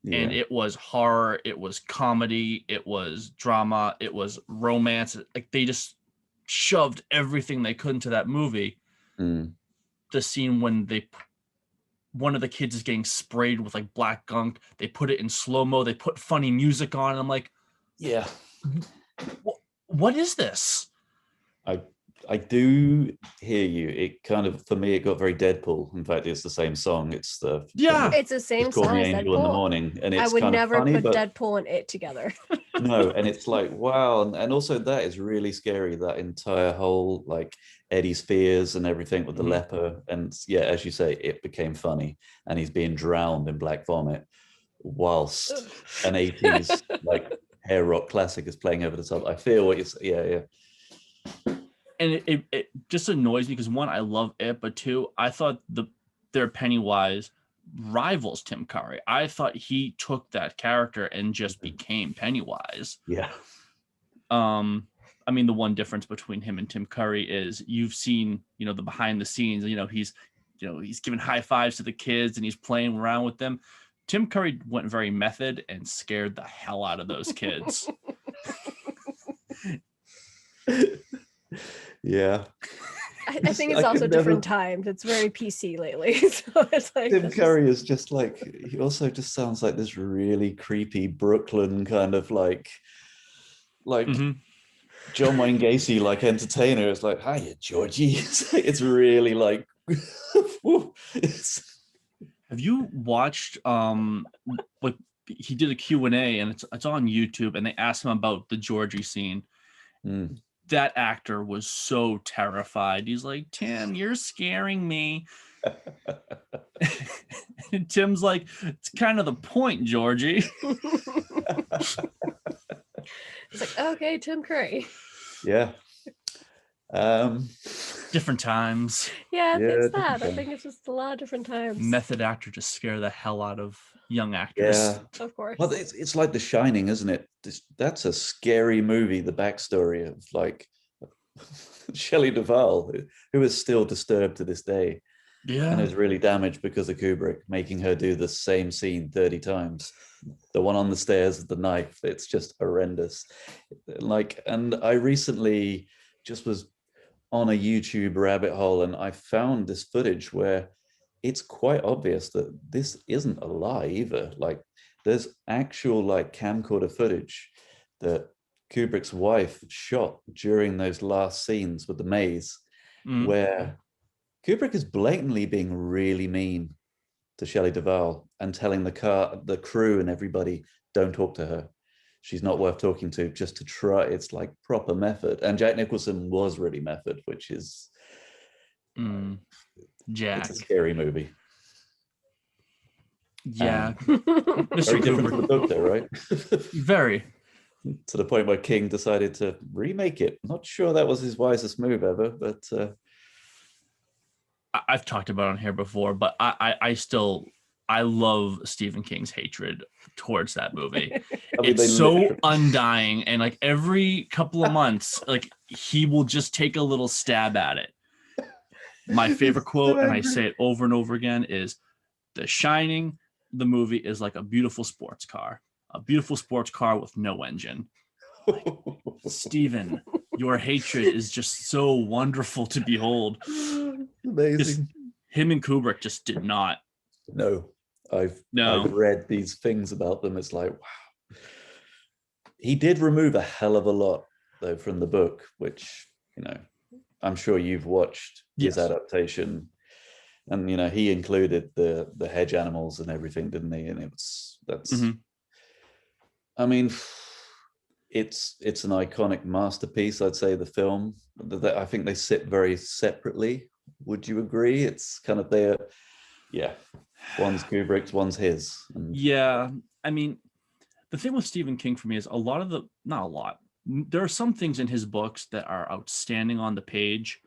And it was horror, it was comedy, it was drama, it was romance. Like they just shoved everything they could into that movie. The scene when one of the kids is getting sprayed with like black gunk. They put it in slow-mo. They put funny music on. And I'm like, what is this? I do hear you. It kind of, for me, it got very Deadpool. In fact, it's the same song. It's it's the same song as Angel in the Morning, and it's I would kind never of funny, put Deadpool and It together. No, and it's like, wow, and also that is really scary. That entire whole like Eddie Spears and everything with the leper, and as you say, it became funny, and he's being drowned in black vomit whilst an 80s like hair rock classic is playing over the top. I feel what you're And it just annoys me because 1, I love It, but 2, I thought their Pennywise rivals Tim Curry. I thought he took that character and just became Pennywise. I mean, the one difference between him and Tim Curry is you've seen, the behind the scenes, he's giving high fives to the kids and he's playing around with them. Tim Curry went very method and scared the hell out of those kids. I think it's also different times. It's very PC lately. So it's like Tim Curry is just like, he also just sounds like this really creepy Brooklyn kind of like John Wayne Gacy like entertainer. It's like, hiya, Georgie. It's really like Have you watched like he did a Q&A and it's on YouTube and they asked him about the Georgie scene. That actor was so terrified. He's like, Tim, you're scaring me. And Tim's like, it's kind of the point, Georgie. It's like, okay, Tim Curry. Different times. I think it's just a lot of different times. Method actor to scare the hell out of young actors. Of course. Well, it's like The Shining, isn't it? That's a scary movie. The backstory of like Shelley Duvall, who is still disturbed to this day, and is really damaged because of Kubrick making her do the same scene 30 times. The one on the stairs with the knife, it's just horrendous. Like, and I recently just was on a YouTube rabbit hole and I found this footage where it's quite obvious that this isn't a lie either. Like, there's actual like camcorder footage that Kubrick's wife shot during those last scenes with the maze, where Kubrick is blatantly being really mean to Shelley Duvall and telling the crew and everybody, don't talk to her. She's not worth talking to, just to try. It's like proper method. And Jack Nicholson was really method, which is Jack. It's a scary movie. Yeah. Very different from the book though, right? Very. To the point where King decided to remake it. Not sure that was his wisest move ever, but I've talked about it on here before, but I love Stephen King's hatred towards that movie. I mean, it's so undying, and like every couple of months, like he will just take a little stab at it. My favorite quote, and I say it over and over again, is The Shining, the movie, is like a beautiful sports car with no engine. Like, Stephen, your hatred is just so wonderful to behold. Amazing. Him and Kubrick just did not. No, I've read these things about them. It's like, wow. He did remove a hell of a lot though from the book, which, you know, I'm sure you've watched his adaptation, and you know, he included the hedge animals and everything, didn't he? And I mean, it's an iconic masterpiece. I'd say the film. I think they sit very separately. Would you agree? It's kind of their, one's Kubrick's, one's his. Yeah, I mean, the thing with Stephen King for me is there are some things in his books that are outstanding on the page.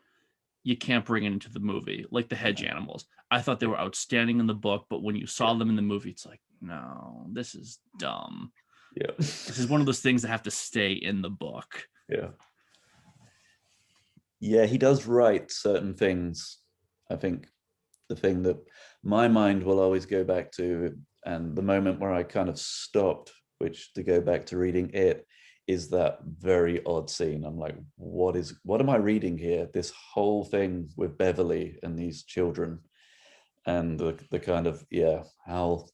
You can't bring it into the movie, like the hedge animals. I thought they were outstanding in the book, but when you saw them in the movie, it's like, no, this is dumb. Yeah, this is one of those things that have to stay in the book. Yeah, he does write certain things. I think the thing that my mind will always go back to, and the moment where I kind of stopped, which to go back to reading it, is that very odd scene. I'm like, what am I reading here? This whole thing with Beverly and these children, and the kind of, how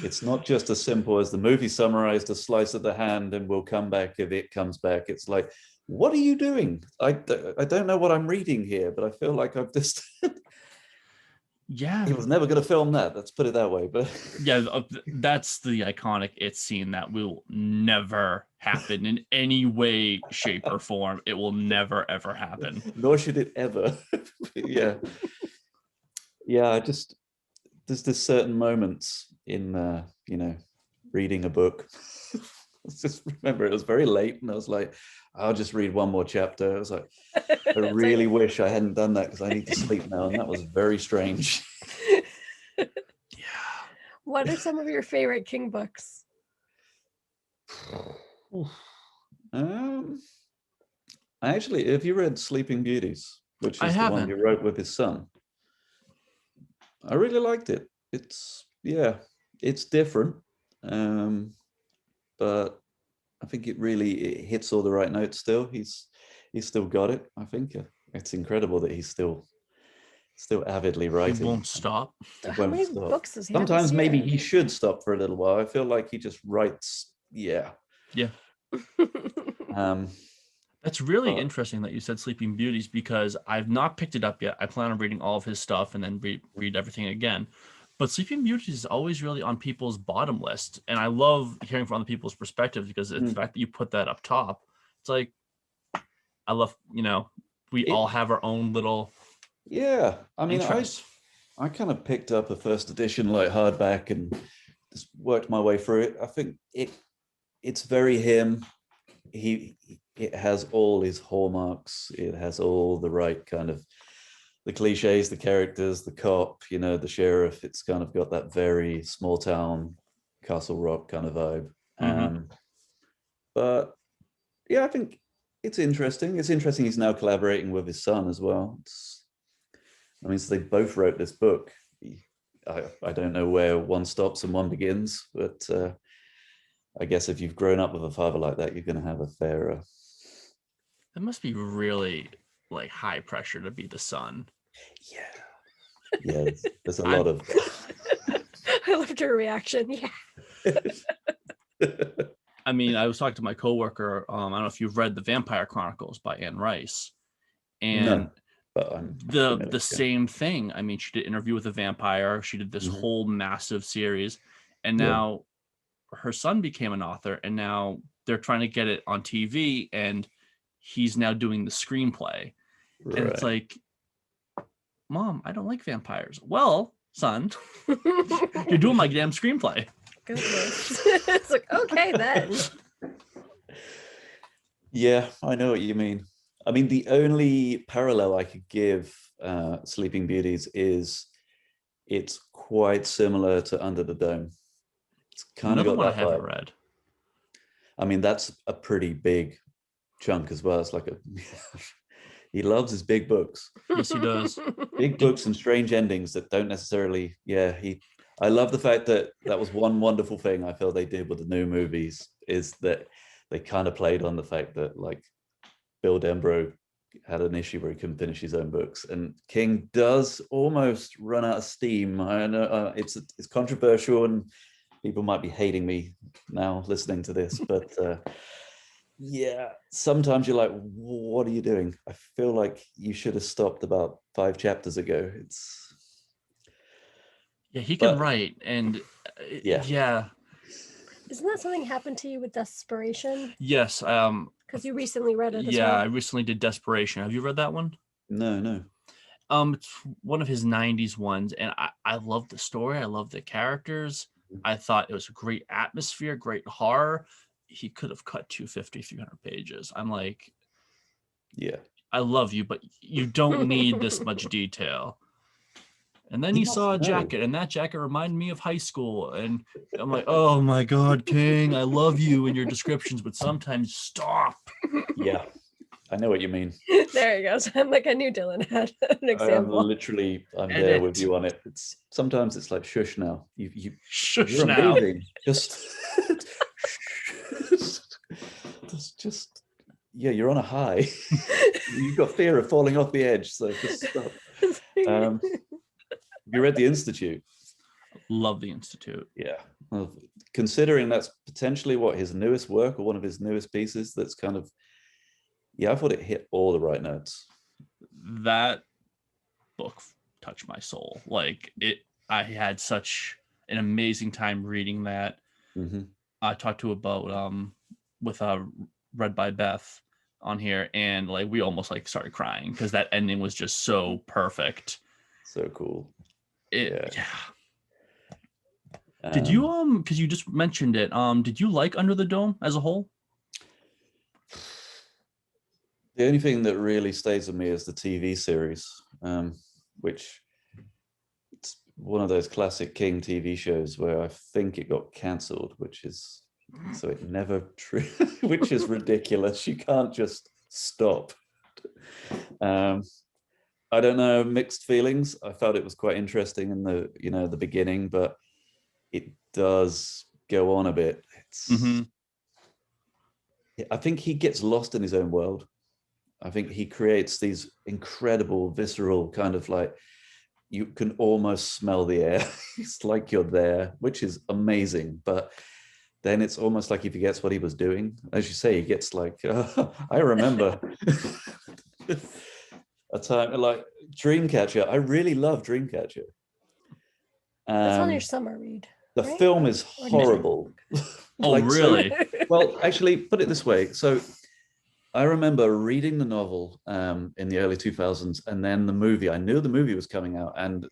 it's not just as simple as the movie summarized a slice of the hand and we'll come back if it comes back. It's like, what are you doing? I don't know what I'm reading here, but I feel like I've just he was never going to film that, let's put it that way. But that's the iconic It scene that will never happen in any way, shape, or form. It will never ever happen, nor should it ever. I just, there's certain moments in reading a book. I just remember it was very late and I was like, I'll just read one more chapter. I was like, I really wish I hadn't done that because I need to sleep now. And that was very strange. What are some of your favorite King books? Actually, have you read Sleeping Beauties, which is the one he wrote with his son? I really liked it. It's different, but I think it hits all the right notes. Still, he's still got it. I think it's incredible that he's still avidly writing. He won't stop. How many books does he have? Sometimes maybe he should stop for a little while. I feel like he just writes. That's really interesting that you said Sleeping Beauties, because I've not picked it up yet. I plan on reading all of his stuff and then read everything again. But Sleeping Beauties is always really on people's bottom list. And I love hearing from other people's perspectives, because the fact that you put that up top, it's like, I love, we all have our own little I mean, I kind of picked up a first edition like hardback and just worked my way through it. I think it's very him. It has all his hallmarks. It has all the right kind of the cliches, the characters, the cop, the sheriff. It's kind of got that very small town Castle Rock kind of vibe. But I think it's interesting. It's interesting he's now collaborating with his son as well. So they both wrote this book. I don't know where one stops and one begins, but I guess if you've grown up with a father like that, you're going to have a fair. That must be really like high pressure to be the son. There's a lot of. I loved your reaction. I mean, I was talking to my coworker. I don't know if you've read The Vampire Chronicles by Anne Rice, and but I'm the same thing. I mean, she did Interview with a Vampire. She did this whole massive series, and now her son became an author, and now they're trying to get it on TV, and he's now doing the screenplay. Right. And it's like, Mom, I don't like vampires. Well, son, you're doing my damn screenplay. Goodness. It's like, okay then. Yeah, I know what you mean. I mean, the only parallel I could give Sleeping Beauties is it's quite similar to Under the Dome. It's kind of got that vibe. I haven't read. I mean, that's a pretty big chunk as well. It's like he loves his big books. Yes, he does. Big books and strange endings that don't necessarily. I love the fact that was one wonderful thing I feel they did with the new movies is that they kind of played on the fact that like Bill Denbrough had an issue where he couldn't finish his own books, and King does almost run out of steam. I know it's controversial and people might be hating me now listening to this, but sometimes you're like, what are you doing? I feel like you should have stopped about 5 chapters ago. He can write, and Isn't that something happened to you with Desperation? Yes. Because you recently read it as well. I recently did Desperation. Have you read that one? No. It's one of his 90s ones, and I love the story. I love the characters. I thought it was a great atmosphere, great horror. He could have cut 250, 300 pages. I'm like, I love you, but you don't need this much detail. And then he saw a jacket, and that jacket reminded me of high school. And I'm like, oh my God, King, I love you in your descriptions, but sometimes stop. Yeah, I know what you mean. There you go. So I'm like, I knew Dylan had an example. I'm there with you on it. Sometimes it's like, shush now. You shush you're now. Amazing. Just you're on a high. You've got fear of falling off the edge, so just stop. You read The Institute? Love The Institute. Yeah. Well, considering that's potentially his newest work or one of his newest pieces, that's kind of, I thought it hit all the right notes. That book touched my soul. Like I had such an amazing time reading that. I talked to about with Read by Beth on here, and like we almost like started crying because that ending was just so perfect. So cool. Did you because you just mentioned it, did you like Under the Dome as a whole? The only thing that really stays with me is the TV series, which it's one of those classic King TV shows where I think it got cancelled, which is which is ridiculous. You can't just stop. I don't know, mixed feelings. I felt it was quite interesting in the beginning, but it does go on a bit. I think he gets lost in his own world. I think he creates these incredible, visceral kind of like, you can almost smell the air. It's like you're there, which is amazing. But then it's almost like he forgets what he was doing. As you say, he gets like, I remember a time like Dreamcatcher. I really love Dreamcatcher. That's on your summer read. The film is horrible. Really? Well, actually, put it this way. So I remember reading the novel in the early 2000s, and then the movie. I knew the movie was coming out, and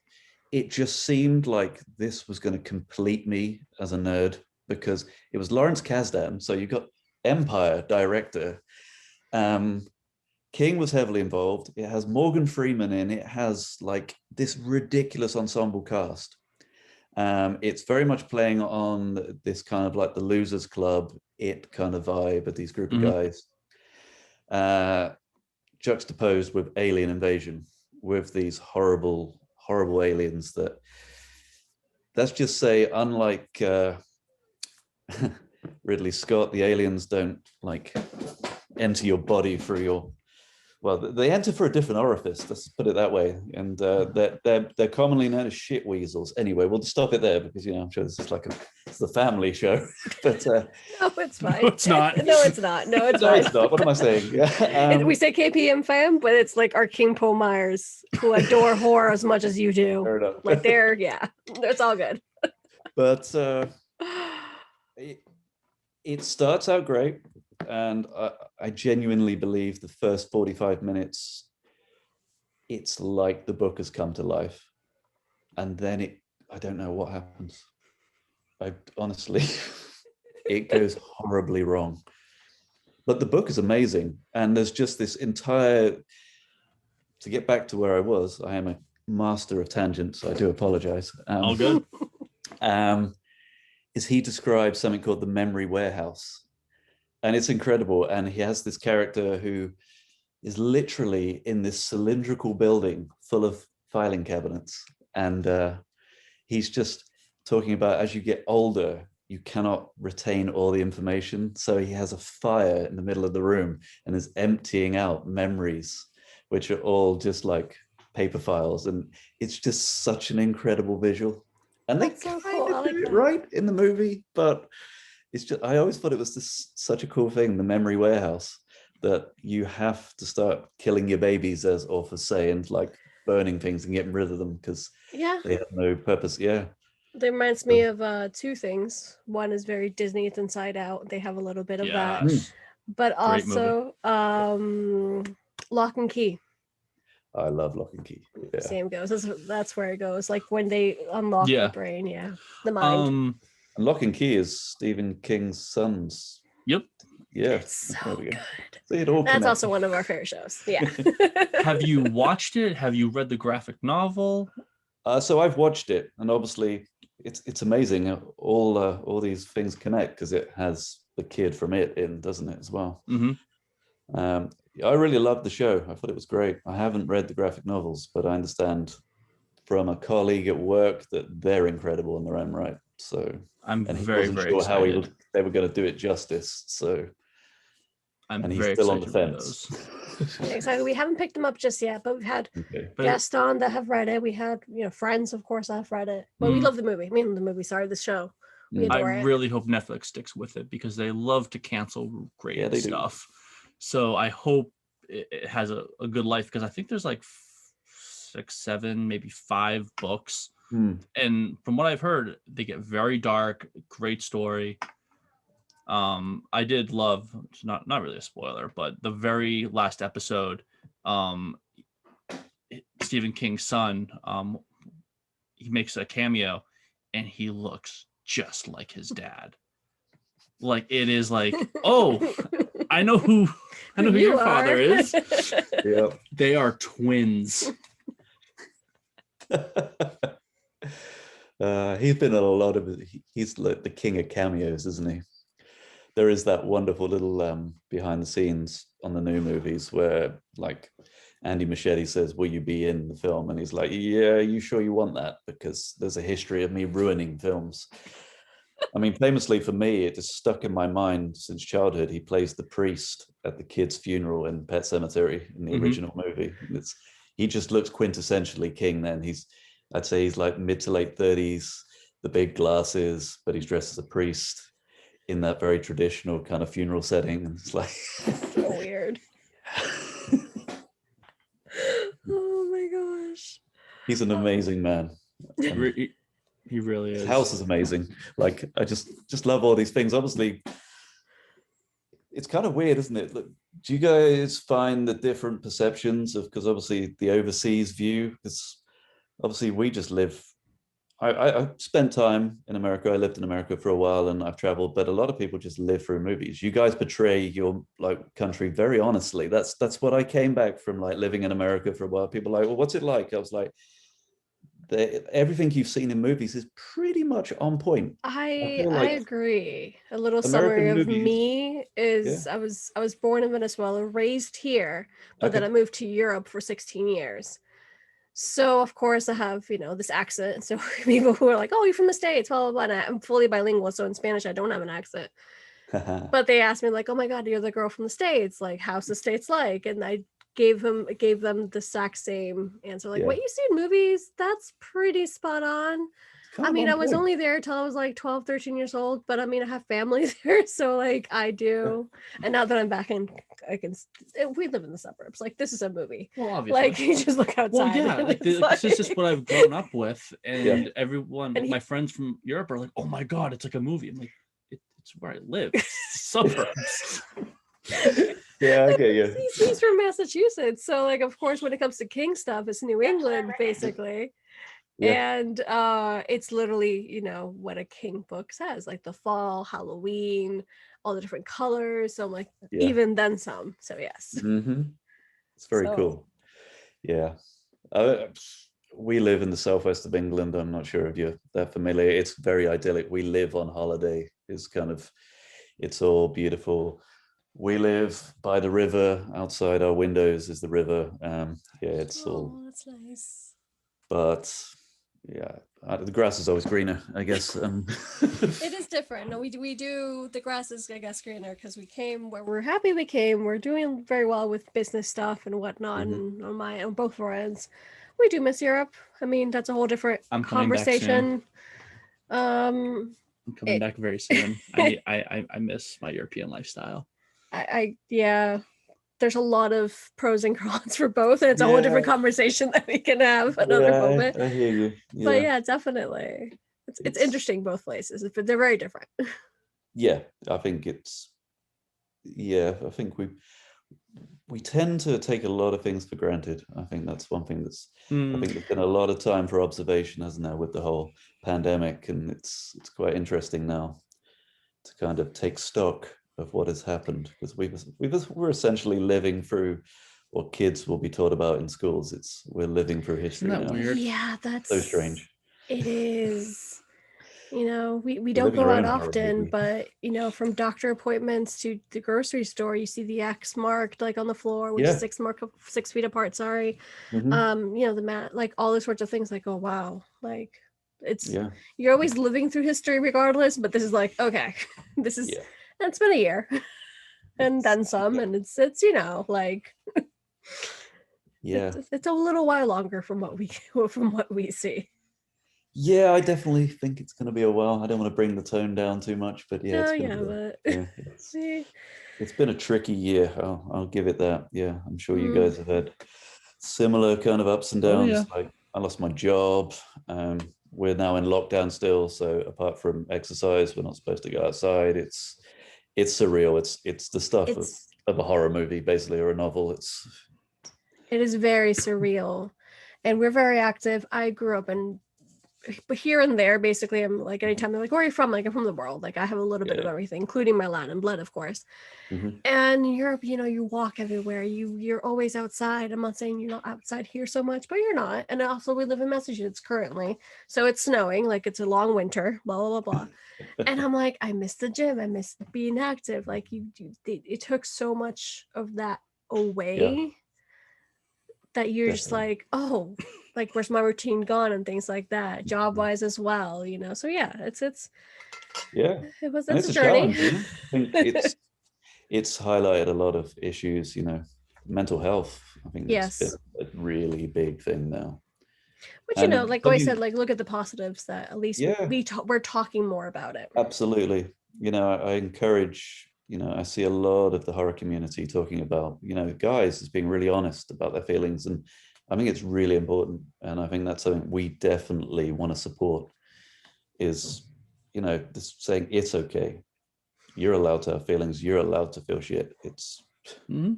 it just seemed like this was going to complete me as a nerd, because it was Lawrence Kasdan. So you got Empire director. King was heavily involved. It has Morgan Freeman in. It has like this ridiculous ensemble cast. It's very much playing on this kind of like the Losers Club, It kind of vibe of these group of guys, juxtaposed with alien invasion, with these horrible aliens that, let's just say, unlike Ridley Scott, the aliens don't like enter your body through your well, they enter for a different orifice. Let's put it that way. And they're commonly known as shit weasels. Anyway, we'll stop it there because I'm sure this is it's the family show. But no, it's fine. No, it's not. No, it's not. No, it's no, fine. it's not. What am I saying? Yeah. We say KPM fam, but it's like our King Poe Myers who adore horror as much as you do. Fair enough. Like it's all good. But it starts out great, and I genuinely believe the first 45 minutes, it's like the book has come to life, and then I don't know what happens. I honestly, it goes horribly wrong. But the book is amazing, and there's just this entire. To get back to where I was, I am a master of tangents. So I do apologize. All good. Is he describes something called the memory warehouse, and it's incredible. And he has this character who is literally in this cylindrical building full of filing cabinets, and he's just talking about as you get older, you cannot retain all the information. So he has a fire in the middle of the room and is emptying out memories, which are all just like paper files, and it's just such an incredible visual. And they kind of do it right in the movie, but it's just, I always thought it was such a cool thing, the memory warehouse, that you have to start killing your babies or for say, and like burning things and getting rid of them because they have no purpose. Yeah. That reminds me of two things. One is very Disney, it's Inside Out. They have a little bit of that. But also Lock and Key. I love Lock and Key. Yeah. Same goes. That's where it goes. Like when they unlock the brain, the mind. And Lock and Key is Stephen King's son's. Yep. Yeah. It's so good. That's also one of our favorite shows. Yeah. Have you watched it? Have you read the graphic novel? So I've watched it, and obviously it's amazing. All these things connect because it has the kid from It in, doesn't it, as well? Mm-hmm. I really loved the show. I thought it was great. I haven't read the graphic novels, but I understand from a colleague at work that they're incredible in their own right. So I'm very sure excited. How they were going to do it justice. So and he's still on the fence. Exactly. We haven't picked them up just yet, but we've had guests on that have read it. We had friends, of course, that have read it. But we love the movie. The show. We adore it. Really hope Netflix sticks with it because they love to cancel great stuff. So I hope it has a good life because I think there's like 6, 7, maybe 5 books. And from what I've heard, they get very dark, great story. I did love, it's not really a spoiler, but the very last episode, Stephen King's son, he makes a cameo and he looks just like his dad. Like it is like, oh, I know who your father is. Yep. They are twins. He's been in a lot of he's like the king of cameos, isn't he? There is that wonderful little behind the scenes on the new movies where like Andy Muschietti says, will you be in the film? And he's like, yeah, you sure you want that? Because there's a history of me ruining films. I mean, famously for me, it is stuck in my mind since childhood. He plays the priest at the kid's funeral in Pet Sematary in the original movie. He just looks quintessentially King then. I'd say he's like mid to late 30s, the big glasses, but he's dressed as a priest in that very traditional kind of funeral setting. And it's like so weird. Oh my gosh. He's an amazing man. He really is. His house is amazing. Like I just love all these things. Obviously, it's kind of weird, isn't it? Do you guys find the different perceptions of, because obviously the overseas view, because obviously we just live, I spent time in America. I lived in America for a while and I've traveled, but a lot of people just live through movies. You guys portray your like country very honestly. That's what I came back from, like living in America for a while. People are like, well, what's it like? I was like, everything you've seen in movies is pretty much on point. I agree. A little American summary of movies, me is I was born in Venezuela, raised here, but then I moved to Europe for 16 years. So of course I have, this accent. So people who are like, oh, you're from the States, blah, blah, blah. And I'm fully bilingual. So in Spanish, I don't have an accent. But they asked me like, oh my God, you're the girl from the States. Like, how's the States like? And I gave them the exact same answer. Like, what you see in movies, that's pretty spot on. I mean, I was only there till I was like 12, 13 years old, but I mean, I have family there, so like I do. And now that I'm back in, we live in the suburbs. Like, this is a movie. Well, obviously. Like, you just look outside. Well, yeah, like this is just what I've grown up with, and everyone, like, my friends from Europe are like, "Oh my god, it's like a movie." I'm like, "It's where I live, suburbs." Yeah, I get you. He's from Massachusetts, so like, of course, when it comes to King stuff, it's New England, basically. Yeah. And it's literally, you know, what a King book says, like the fall, Halloween, all the different colors. So I'm like, even then some. So yes. It's very cool. Yeah. We live in the southwest of England. I'm not sure if you're that familiar. It's very idyllic. We live on holiday. It's all beautiful. We live by the river. Outside our windows is the river. It's all. That's nice. But yeah, the grass is always greener, I guess. It is different. No, we do. The grass is, I guess, greener because we came where we're happy. We came. We're doing very well with business stuff and whatnot. And on both of our ends, we do miss Europe. I mean, that's a whole different conversation. I'm coming back very soon. I miss my European lifestyle. Yeah. There's a lot of pros and cons for both, and it's a whole different conversation that we can have another moment. I hear you. Yeah. But yeah, definitely, it's interesting both places, but they're very different. Yeah, I think I think we tend to take a lot of things for granted. I think that's one thing that's. I think there's been a lot of time for observation, hasn't there, with the whole pandemic, and it's quite interesting now to kind of take stock of what has happened, because we're essentially living through what kids will be taught about in schools. We're living through history. Isn't that weird? Yeah, that's so strange. It is. You know, we don't go out often, but you know, from doctor appointments to the grocery store, you see the X marked like on the floor, which is 6 feet apart. Sorry. You know, the mat, like all those sorts of things. Like, oh wow, like you're always living through history regardless, but this is like, okay, this is. It's been a year and then some, and it's you know, like it's a little while longer from what we see. Yeah, I definitely think it's going to be a while. I don't want to bring the tone down too much, but it's been a tricky year. I'll give it that. Yeah, I'm sure you guys have had similar kind of ups and downs. Like, I lost my job. We're now in lockdown still, so apart from exercise, we're not supposed to go outside. It's surreal. It's the stuff of a horror movie, basically, or a novel. It is very surreal, and we're very active. I grew up but here and there, basically, I'm like, anytime they're like, where are you from? Like, I'm from the world. Like, I have a little bit of everything, including my Latin blood, of course. And in Europe, you know, you walk everywhere. You're always outside. I'm not saying you're not outside here so much, but you're not. And also, we live in Massachusetts currently, so it's snowing. Like, it's a long winter. Blah blah blah blah. And I'm like, I miss the gym. I miss being active. Like, it took so much of that away that you're just like, oh. Like, where's my routine gone and things like that, job wise as well, you know. So yeah, it's a journey. I think it's highlighted a lot of issues, you know, mental health. I think that's been a really big thing now. But you know, like I said, like, look at the positives that at least we're talking more about it. Absolutely. You know, I encourage, you know, I see a lot of the horror community talking about, you know, guys as being really honest about their feelings, and I think it's really important, and I think that's something we definitely want to support, is, you know, this saying it's okay. You're allowed to have feelings. You're allowed to feel shit. It's why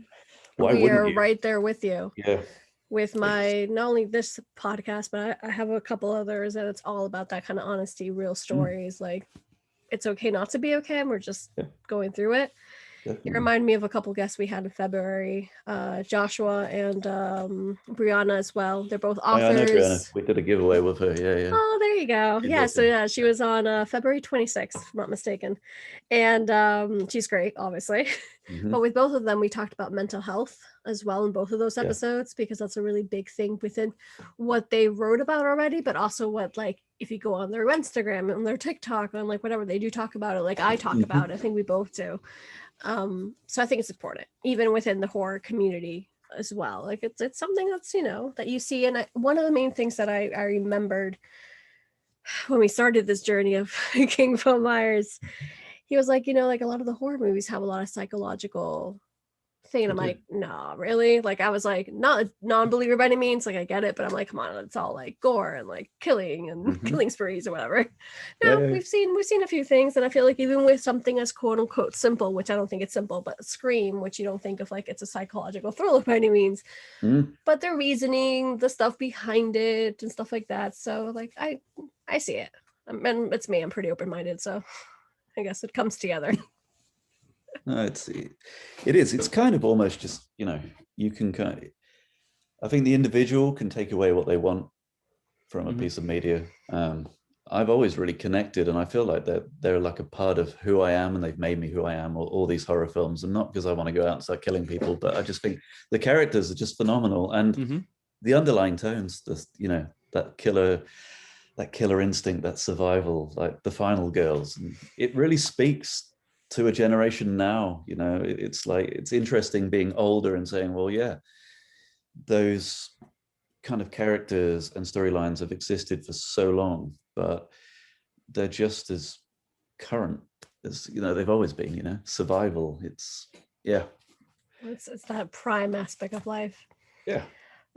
we wouldn't are you? right there with you. Yeah. With my, not only this podcast, but I have a couple others, and it's all about that kind of honesty, real stories. Like, it's okay not to be okay, and we're just going through it. Definitely. It reminded me of a couple guests we had in February, Joshua and Brianna as well. They're both authors. I know Brianna. We did a giveaway with her. Yeah. Oh, there you go. She was on February 26th, if I'm not mistaken. And she's great, obviously. But with both of them, we talked about mental health as well in both of those episodes, because that's a really big thing within what they wrote about already, but also what, like, if you go on their Instagram and their TikTok and like whatever, they do talk about it. Like I talk about it. I think we both do. So I think it's important, even within the horror community, as well. Like it's something that's, that you see. And one of the main things that I remembered when we started this journey of King Phil Myers, he was like, like a lot of the horror movies have a lot of psychological thing. And I'm like, no, really? Like, I was like, not a non-believer by any means. Like, I get it, but I'm like, come on, it's all like gore and like killing and killing sprees or whatever. No, we've seen a few things, and I feel like even with something as quote unquote simple, which I don't think it's simple, but Scream, which you don't think of like it's a psychological thriller by any means, but the reasoning, the stuff behind it, and stuff like that. So like, I see it, and it's me. I'm pretty open-minded, so I guess it comes together. No, it is. It's kind of almost just, you can I think the individual can take away what they want from a piece of media. I've always really connected, and I feel like they're like a part of who I am, and they've made me who I am, all these horror films. And not because I want to go out and start killing people, but I just think the characters are just phenomenal. And the underlying tones, that killer instinct, that survival, like the final girls, it really speaks to a generation now. It's like, it's interesting being older and saying, well, yeah, those kind of characters and storylines have existed for so long, but they're just as current as they've always been. Survival, it's that prime aspect of life. Yeah,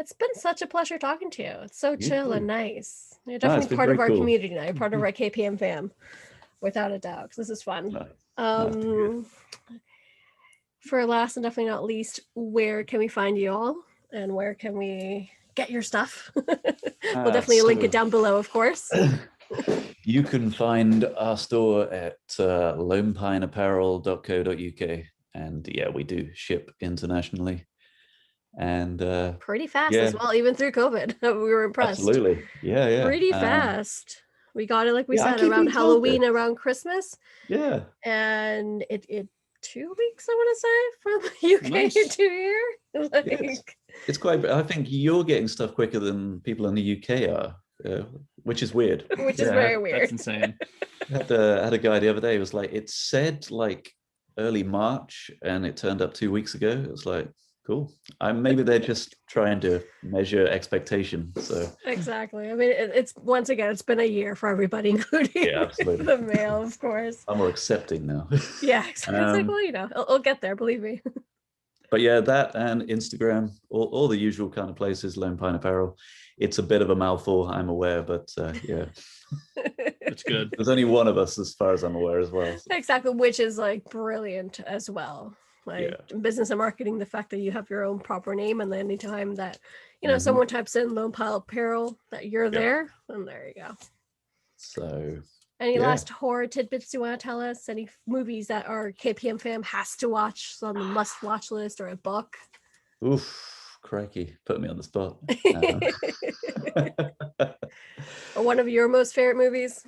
it's been such a pleasure talking to you. It's so chill and nice. You're it's definitely been part of very our cool. community now. You're part of our KPM fam, without a doubt, because this is fun. Nice. For last and definitely not least, where can we find you all, and where can we get your stuff? We'll definitely link it down below, of course. You can find our store at lonepineapparel.co.uk, and we do ship internationally, and pretty fast as well, even through COVID. We were impressed. Absolutely. Yeah. Pretty fast. We got it, like we said, around Halloween, around Christmas. Yeah. And it 2 weeks, I want to say, from UK to here. It's quite, I think you're getting stuff quicker than people in the UK are, which is weird. Which is very weird. That's insane. I had a guy the other day, it was like, it said like early March and it turned up 2 weeks ago. It was like, cool. Maybe they're just trying to measure expectation. So exactly. I mean, it's once again, it's been a year for everybody, including the mail, of course. I'm more accepting now. Yeah, exactly. It's like, well, it'll get there, believe me. But yeah, that and Instagram, all the usual kind of places. Lone Pine Apparel. It's a bit of a mouthful, I'm aware, but yeah. It's good. There's only one of us, as far as I'm aware, as well. So. Exactly, which is like brilliant as well. Like business and marketing, the fact that you have your own proper name, and then anytime that someone types in Lone Pine Apparel, that you're there, and there you go. So any last horror tidbits you want to tell us? Any movies that our KPM fam has to watch on the must watch list, or a book? Oof, crikey, put me on the spot. Or one of your most favorite movies?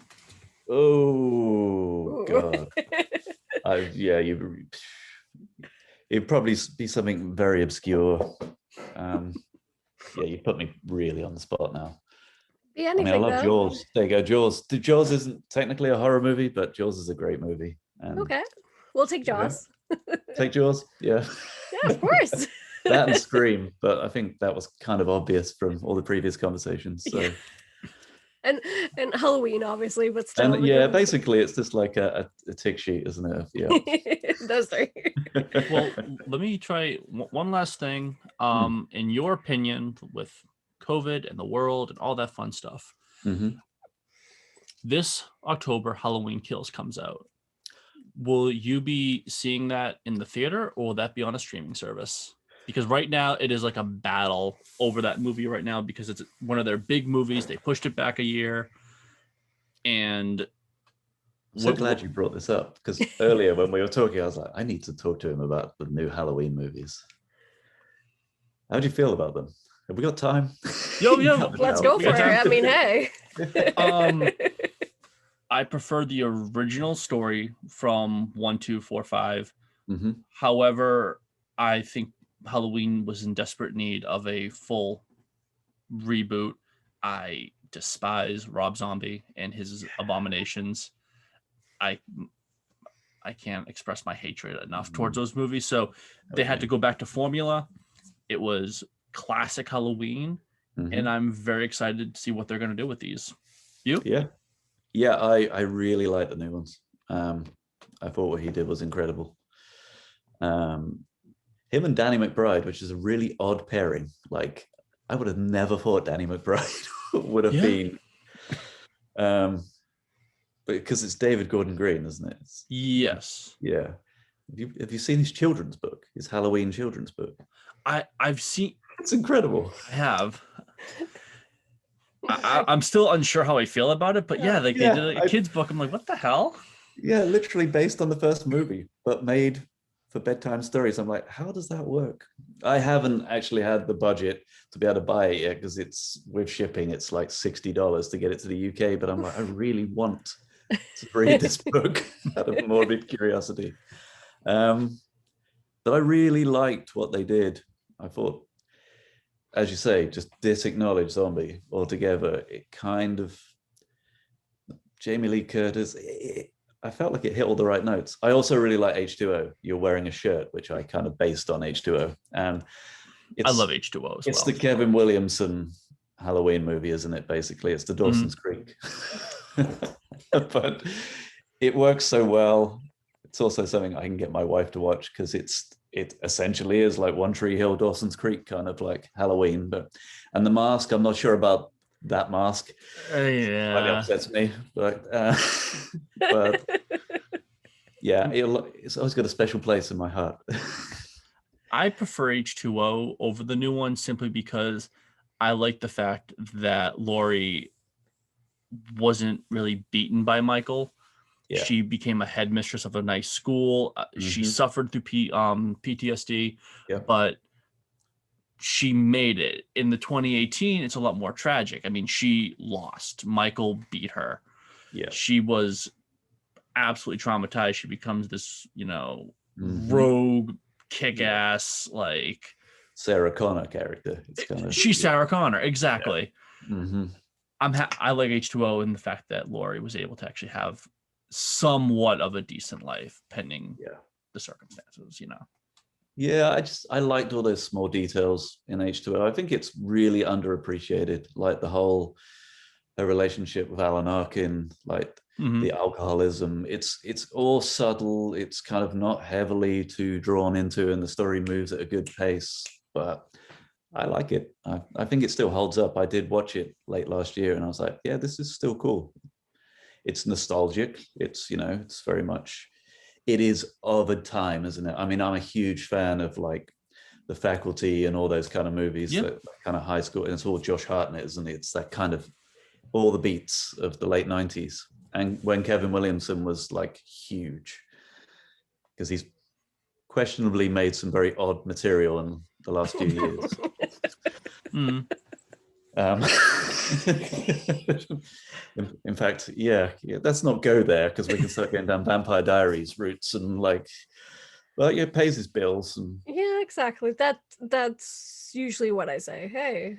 Oh God. It'd probably be something very obscure. You put me really on the spot now. Be anything, I love Jaws. There you go, Jaws. Jaws isn't technically a horror movie, but Jaws is a great movie. Okay, we'll take Jaws. Take Jaws, yeah. Yeah, of course. That and Scream, but I think that was kind of obvious from all the previous conversations. So. And Halloween, obviously, but still. And basically, it's just like a tick sheet, isn't it? Yeah. Those three. Well, let me try one last thing. In your opinion, with COVID and the world and all that fun stuff, this October, Halloween Kills comes out. Will you be seeing that in the theater, or will that be on a streaming service? Because right now it is like a battle over that movie right now, because it's one of their big movies. They pushed it back a year. And I'm so glad you brought this up, because earlier when we were talking, I was like, I need to talk to him about the new Halloween movies. How do you feel about them? Have we got time? Yo, let's go for it. I mean, hey. I prefer the original story from 1, 2, 4, 5. However, I think Halloween was in desperate need of a full reboot. I despise Rob Zombie and his abominations. I can't express my hatred enough towards those movies. So they had to go back to formula. It was classic Halloween, and I'm very excited to see what they're going to do with these. You? Yeah, I really like the new ones. I thought what he did was incredible. Him and Danny McBride, which is a really odd pairing. Like, I would have never thought Danny McBride would have been, because it's David Gordon Green, isn't it? Yes. Yeah. Have you seen his children's book? His Halloween children's book? I've seen. It's incredible. I have. I'm still unsure how I feel about it, but they did a kid's book. I'm like, what the hell? Yeah, literally based on the first movie, but made for bedtime stories. I'm like, how does that work? I haven't actually had the budget to be able to buy it yet, because it's with shipping, it's like $60 to get it to the UK. But I'm like, I really want to read this book out of morbid curiosity. But I really liked what they did. I thought, as you say, just disacknowledge zombie altogether. It kind of, Jamie Lee Curtis, I felt like it hit all the right notes. I also really like H2O. You're wearing a shirt, which I kind of based on H2O. And I love H2O as well. It's the Kevin Williamson Halloween movie, isn't it? Basically, it's the Dawson's Creek. But it works so well. It's also something I can get my wife to watch, because it essentially is like One Tree Hill, Dawson's Creek, kind of like Halloween. And the mask, I'm not sure about that mask. It upsets me, but yeah, it's always got a special place in my heart. I prefer H2O over the new one, simply because I like the fact that Laurie wasn't really beaten by Michael. Yeah. She became a headmistress of a nice school. She suffered through PTSD, but she made it. In the 2018, it's a lot more tragic. I mean, she lost. Michael beat her. Yeah. She was absolutely traumatized. She becomes this, rogue, kick-ass, like Sarah Connor character. It's kind of, she's Sarah Connor, exactly. Yeah. I like H2O in the fact that Laurie was able to actually have somewhat of a decent life, pending the circumstances, Yeah, I liked all those small details in H2O. I think it's really underappreciated, like her relationship with Alan Arkin, like the alcoholism. It's all subtle. It's kind of not heavily too drawn into, and the story moves at a good pace. But I like it. I think it still holds up. I did watch it late last year, and I was like, yeah, this is still cool. It's nostalgic. It's, it's very much, it is of a time, isn't it? I mean, I'm a huge fan of like The Faculty and all those kind of movies, that kind of high school, and it's all Josh Hartnett, isn't it? It's that kind of all the beats of the late 90s. And when Kevin Williamson was like huge, because he's questionably made some very odd material in the last few years. In fact, let's not go there, because we can start getting down Vampire Diaries routes, and like, well, it pays his bills. And yeah, exactly. That's usually what I say. Hey,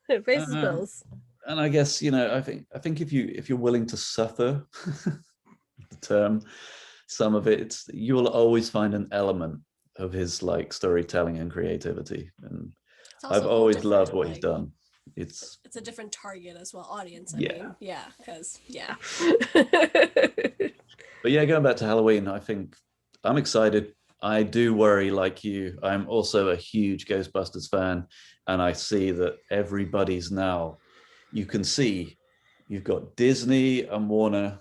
it pays his bills. And I guess, I think if you're willing to suffer, the term, some of it, you will always find an element of his like storytelling and creativity. And I've always loved what he's done. It's a different target as well, audience. I mean, because But yeah, going back to Halloween, I think I'm excited. I do worry, like you. I'm also a huge Ghostbusters fan, and I see that everybody's now. You can see you've got Disney and Warner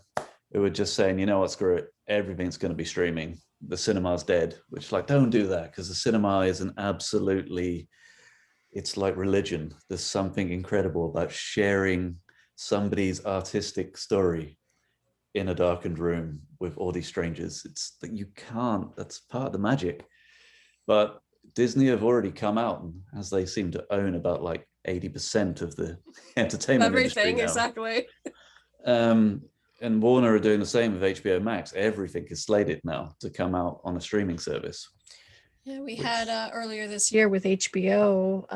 who are just saying, you know what, screw it, everything's going to be streaming. The cinema's dead. Which, like, don't do that, because the cinema is it's like religion. There's something incredible about sharing somebody's artistic story in a darkened room with all these strangers. It's that you can't, that's part of the magic. But Disney have already come out, and as they seem to own about like 80% of the entertainment everything industry now. Exactly. And Warner are doing the same with HBO Max. Everything is slated now to come out on a streaming service. Yeah, we had earlier this year with HBO,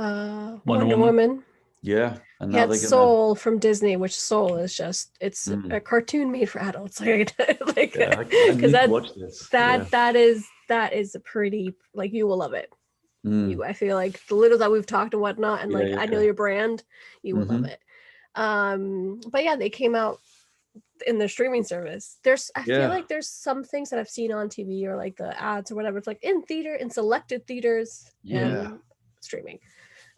Wonder Woman. Yeah, and now they Soul from Disney, which Soul is just a cartoon made for adults. Like, because that is a pretty, like, you will love it. I feel like the little that we've talked and whatnot, and like I know your brand, you will love it. But yeah, they came out in their streaming service. I feel like there's some things that I've seen on TV or like the ads or whatever. It's like in theater, in selected theaters, and streaming.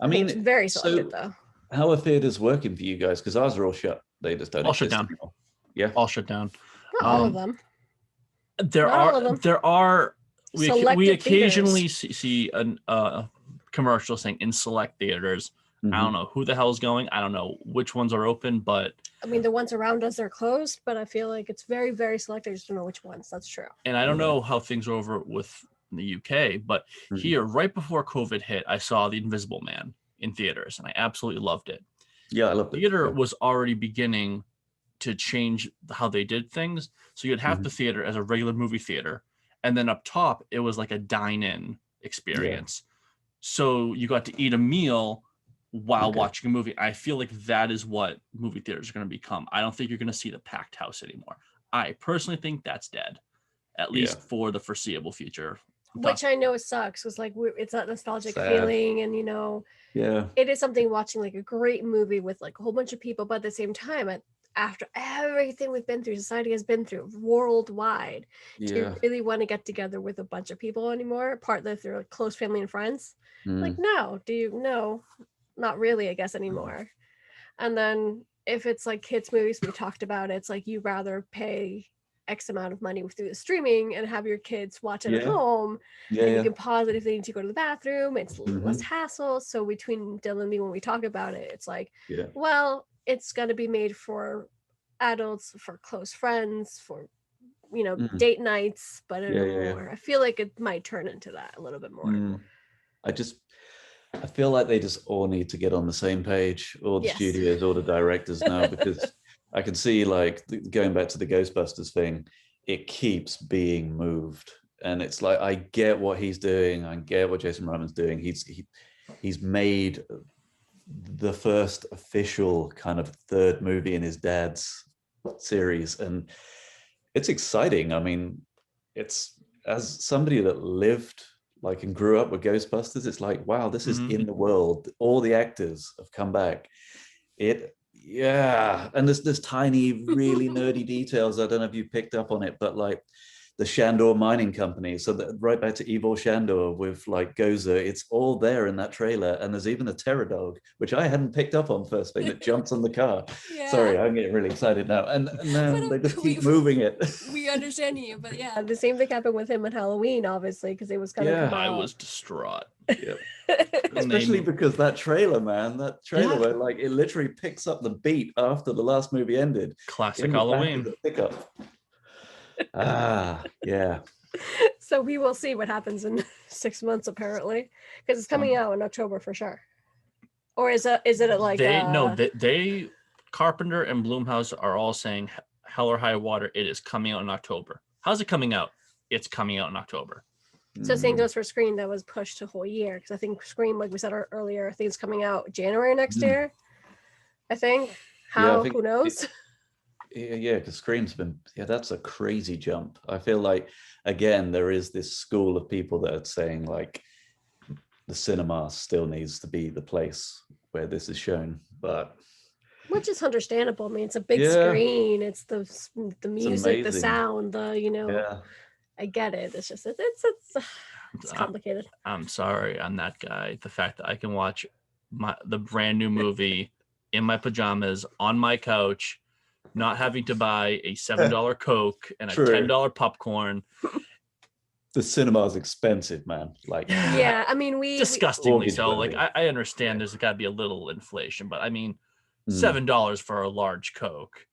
I mean, it's very selected though. How are theaters working for you guys? Because ours are all shut. They just don't all shut down. Anymore. Yeah, all shut down. Not all of them. There are we occasionally see a commercial saying in select theaters. I don't know who the hell is going. I don't know which ones are open, but I mean the ones around us are closed, but I feel like it's very, very select. I just don't know which ones. That's true. And I don't know how things are over with the UK, but here right before COVID hit, I saw The Invisible Man in theaters, and I absolutely loved it. Yeah, I loved it. Theater was already beginning to change how they did things. So you'd have the theater as a regular movie theater, and then up top it was like a dine-in experience. So you got to eat a meal while watching a movie. I feel like that is what movie theaters are going to become. I don't think you're going to see the packed house anymore. I personally think that's dead, at least for the foreseeable future. Which I know it sucks, because like it's that nostalgic feeling, and it is something watching like a great movie with like a whole bunch of people, but at the same time, after everything we've been through, society has been through worldwide, do you really want to get together with a bunch of people anymore? Partly through like close family and friends. Like, no, not really, I guess, anymore. And then if it's like kids movies, we talked about it, it's like you rather pay X amount of money through the streaming and have your kids watch it at home, and you can pause it if they need to go to the bathroom. It's less hassle. So between Dylan and me, when we talk about it, it's like, well, it's going to be made for adults, for close friends, for date nights, but I don't know more. I feel like it might turn into that a little bit more. I feel like they just all need to get on the same page, all the studios, all the directors now, because I can see, like, going back to the Ghostbusters thing, it keeps being moved. And it's like, I get what he's doing. I get what Jason Reitman's doing. He's made the first official kind of third movie in his dad's series. And it's exciting. I mean, it's, as somebody that lived like and grew up with Ghostbusters, it's like, wow, this is in the world. All the actors have come back. And there's tiny, really nerdy details. I don't know if you picked up on it, but like the Shandor Mining Company. So that right back to Evil Shandor with like Gozer, it's all there in that trailer. And there's even a terror dog, which I hadn't picked up on first thing, that jumps on the car. Sorry, I'm getting really excited now. And now they just keep moving it. We understand you, but the same thing happened with him on Halloween, obviously, because it was going to come out. I was distraught. Especially because that trailer, where like it literally picks up the beat after the last movie ended. Classic Halloween. So we will see what happens in 6 months, apparently, because it's coming out in October for sure. Or is it like they Carpenter and Blumhouse are all saying hell or high water, it is coming out in October. How's it coming out? It's coming out in October. So same goes for Scream, that was pushed a whole year, because I think Scream, like we said earlier, I think it's coming out January next year. I think. Who knows? Because Scream's been, that's a crazy jump. I feel like, again, there is this school of people that are saying like the cinema still needs to be the place where this is shown, but which is understandable. I mean, it's a big screen, it's the music, the sound, I get it. It's just it's complicated. I'm sorry, I'm that guy. The fact that I can watch the brand new movie in my pajamas on my couch, not having to buy a $7 Coke and a $10 popcorn. The cinema is expensive, man. Like, I mean, disgustingly so. Like, I understand there's got to be a little inflation, but I mean, $7 for a large Coke.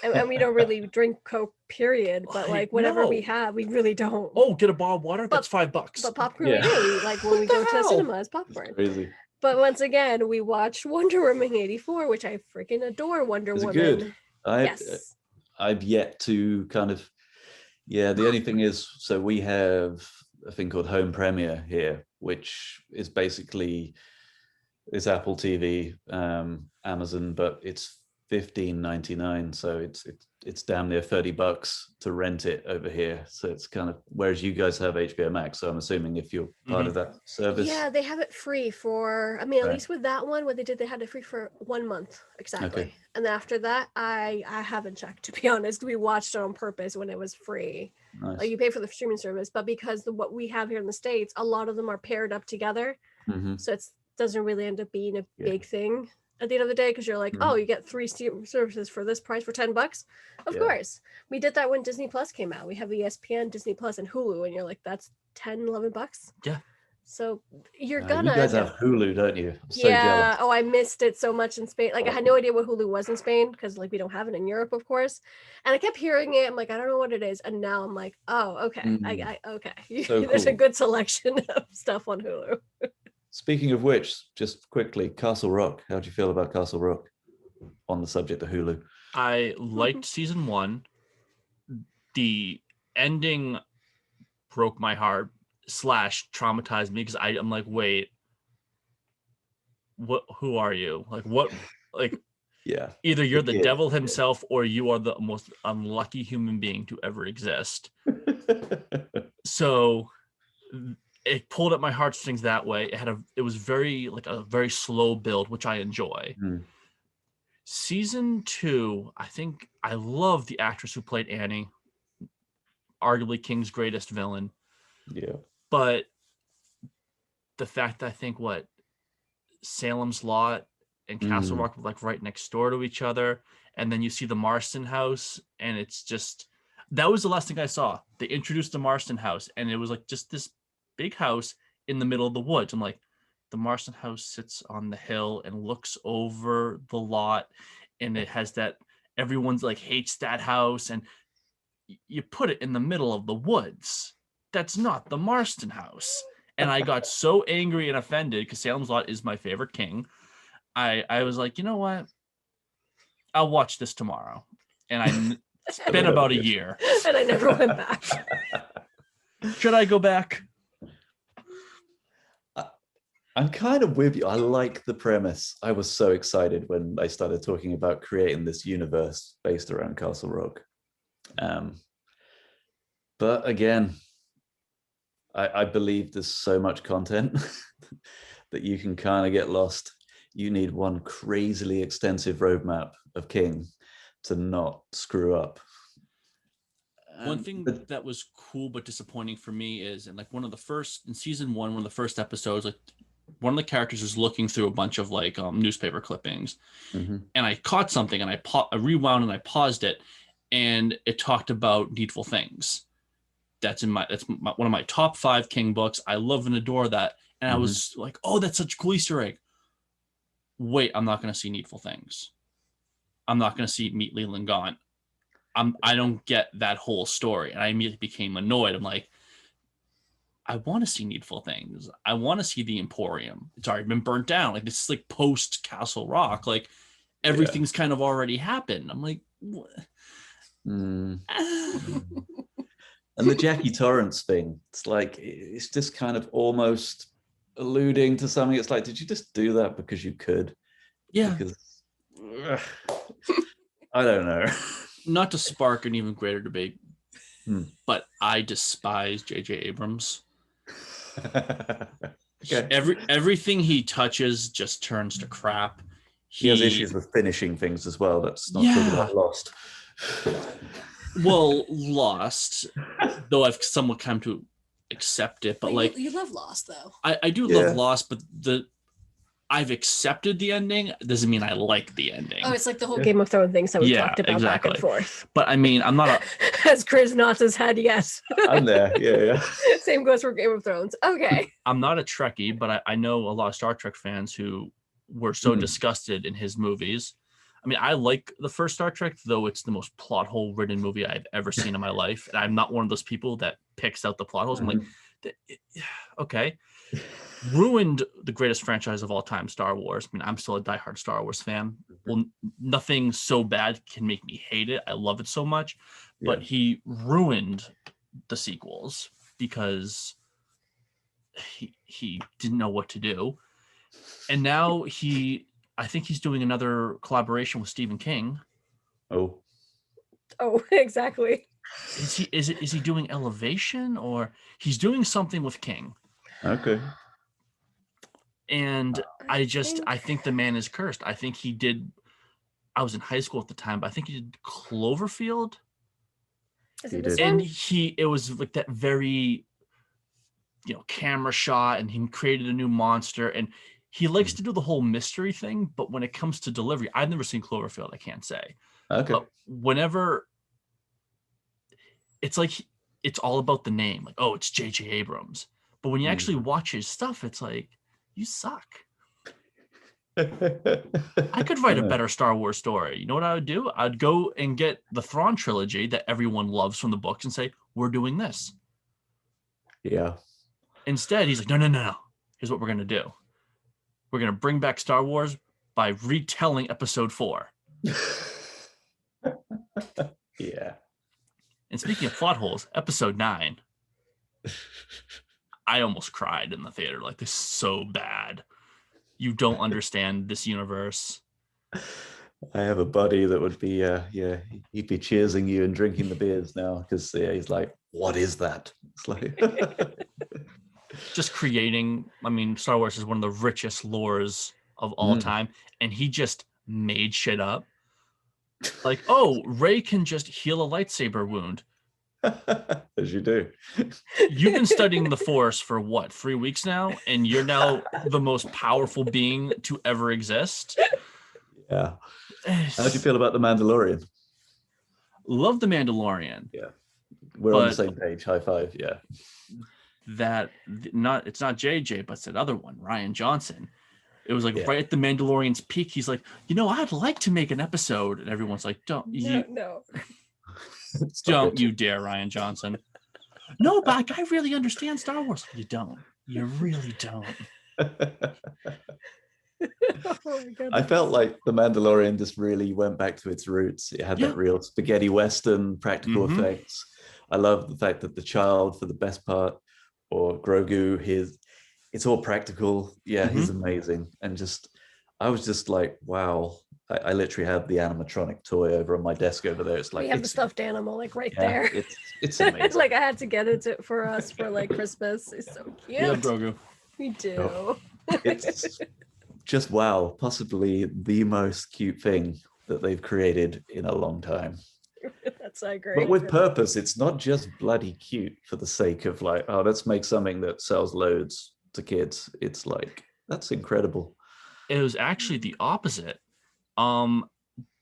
And we don't really drink Coke, period. But like whatever we have, we really don't. Oh, get a bottle of water? That's $5. But popcorn, we do. Like when we go to the cinema, it's popcorn. It's crazy. But once again, we watched Wonder Woman 84, which I freaking adore. Wonder Woman. Good. I've yet to kind of. The only thing is, so we have a thing called Home Premiere here, which is basically it's Apple TV, Amazon, but it's $15.99, so it's it's damn near $30 to rent it over here. So it's kind of, whereas you guys have HBO Max. So I'm assuming if you're part of that service. Yeah, they have it free for, I mean, at Right. least with that one, what they did, they had it free for 1 month. Exactly. Okay. And then after that, I haven't checked, to be honest. We watched it on purpose when it was free. Nice. Like you pay for the streaming service, but because what we have here in the States, a lot of them are paired up together. So it doesn't really end up being a big thing at the end of the day, because you're like, oh, you get 3 services for this price for $10. Of course. We did that when Disney Plus came out. We have ESPN, Disney Plus, and Hulu, and you're like, that's $10-11. Yeah. So you're gonna. You guys have Hulu, don't you? I'm so jealous. Oh, I missed it so much in Spain. Like I had no idea what Hulu was in Spain, because like we don't have it in Europe, of course. And I kept hearing it. I'm like, I don't know what it is. And now I'm like, oh, okay. Okay. So There's a good selection of stuff on Hulu. Speaking of which, just quickly, Castle Rock. How do you feel about Castle Rock on the subject of Hulu? I liked season 1. The ending broke my heart / traumatized me, because I'm like, wait, who are you? Like, what? Like, yeah, either you're the devil himself or you are the most unlucky human being to ever exist. So it pulled at my heartstrings that way. It was very very slow build, which I enjoy. Season 2, I think I love the actress who played Annie, arguably King's greatest villain. Yeah. But the fact that I think Salem's Lot and Castle Rock were like right next door to each other, and then you see the Marston house, and it's just, that was the last thing I saw. They introduced the Marston house, and it was like just this big house in the middle of the woods. I'm like, the Marston house sits on the hill and looks over the lot, and it has that, everyone's like hates that house, and you put it in the middle of the woods. That's not the Marston house. And I got so angry and offended, because Salem's Lot is my favorite king. I was like, you know what? I'll watch this tomorrow. And it's been about a year. And I never went back. Should I go back? I'm kind of with you. I like the premise. I was so excited when they started talking about creating this universe based around Castle Rock. But again, I believe there's so much content that you can kind of get lost. You need one crazily extensive roadmap of King to not screw up. One thing that was cool but disappointing for me is, in season 1, one of the first episodes, like one of the characters is looking through a bunch of newspaper clippings, and I caught something, and I rewound and I paused it, and it talked about Needful Things. That's one of my top 5 King books. I love and adore that. And I was like, oh, that's such a cool Easter egg. Wait, I'm not going to see Needful Things. I'm not going to see Meet Leland Gaunt. I don't get that whole story. And I immediately became annoyed. I'm like, I want to see Needful Things. I want to see the Emporium. It's already been burnt down. Like, this is like post Castle Rock. Like, everything's kind of already happened. I'm like, what? And the Jackie Torrance thing, it's just kind of almost alluding to something. It's like, did you just do that because you could? Yeah. Because I don't know. Not to spark an even greater debate, but I despise J.J. Abrams. Okay. Everything he touches just turns to crap. He has issues with finishing things as well. That's not talking about Lost. Well, Lost, though I've somewhat come to accept it, but like, you love Lost though. I do love Lost, but I've accepted the ending doesn't mean I like the ending. Oh, it's like the whole Game of Thrones things that we talked about back and forth. But I mean, I'm not as Chris nods his head, yes. I'm there. Yeah. Same goes for Game of Thrones. Okay. I'm not a Trekkie, but I know a lot of Star Trek fans who were so disgusted in his movies. I mean, I like the first Star Trek, though it's the most plot hole ridden movie I've ever seen in my life. And I'm not one of those people that picks out the plot holes. I'm like, okay. Ruined the greatest franchise of all time, Star Wars. I mean, I'm still a diehard Star Wars fan. Well, nothing so bad can make me hate it. I love it so much. But he ruined the sequels because he didn't know what to do. And now I think he's doing another collaboration with Stephen King. Oh. Oh, exactly. Is he doing Elevation, or he's doing something with King? Okay. And I think the man is cursed. I think he did. I was in high school at the time, but I think he did Cloverfield. Is it this one? And it was like that very, camera shot, and he created a new monster, and he likes to do the whole mystery thing. But when it comes to delivery, I've never seen Cloverfield. I can't say. Okay. But whenever it's like, it's all about the name, like, oh, it's J.J. Abrams. But when you actually watch his stuff, it's like, you suck. I could write a better Star Wars story. You know what I would do? I'd go and get the Thrawn trilogy that everyone loves from the books and say, we're doing this. Yeah. Instead, he's like, no. Here's what we're going to do. We're going to bring back Star Wars by retelling episode 4. Yeah. And speaking of plot holes, episode 9, I almost cried in the theater. Like, this is so bad. You don't understand this universe. I have a buddy that would be, he'd be cheersing you and drinking the beers now because he's like, what is that? It's like, just creating. I mean, Star Wars is one of the richest lores of all time, and he just made shit up. Like, oh, Rey can just heal a lightsaber wound. As you do. You've been studying the Force for what, 3 weeks now, and you're now the most powerful being to ever exist. Yeah. How do you feel about The Mandalorian? Love The Mandalorian. Yeah. We're on the same page. High five. Yeah. It's not JJ, but it's that other one, Rian Johnson. It was like right at the Mandalorian's peak. He's like, I'd like to make an episode. And everyone's like, don't you dare, Rian Johnson. No, but I really understand Star Wars. You don't. You really don't. Oh, I felt like The Mandalorian just really went back to its roots. It had that real spaghetti Western practical effects. I love the fact that the child, for the best part, or Grogu, it's all practical. Yeah, he's amazing. And I was just like, wow. I literally have the animatronic toy over on my desk over there. It's like, we have the stuffed animal like right there. It's amazing. Like I had to get it for us for like Christmas. It's so cute. We love Grogu. We do. Oh, it's just wow. Possibly the most cute thing that they've created in a long time. That's so great. But with purpose. It's not just bloody cute for the sake of like, oh, let's make something that sells loads to kids. It's like, that's incredible. It was actually the opposite.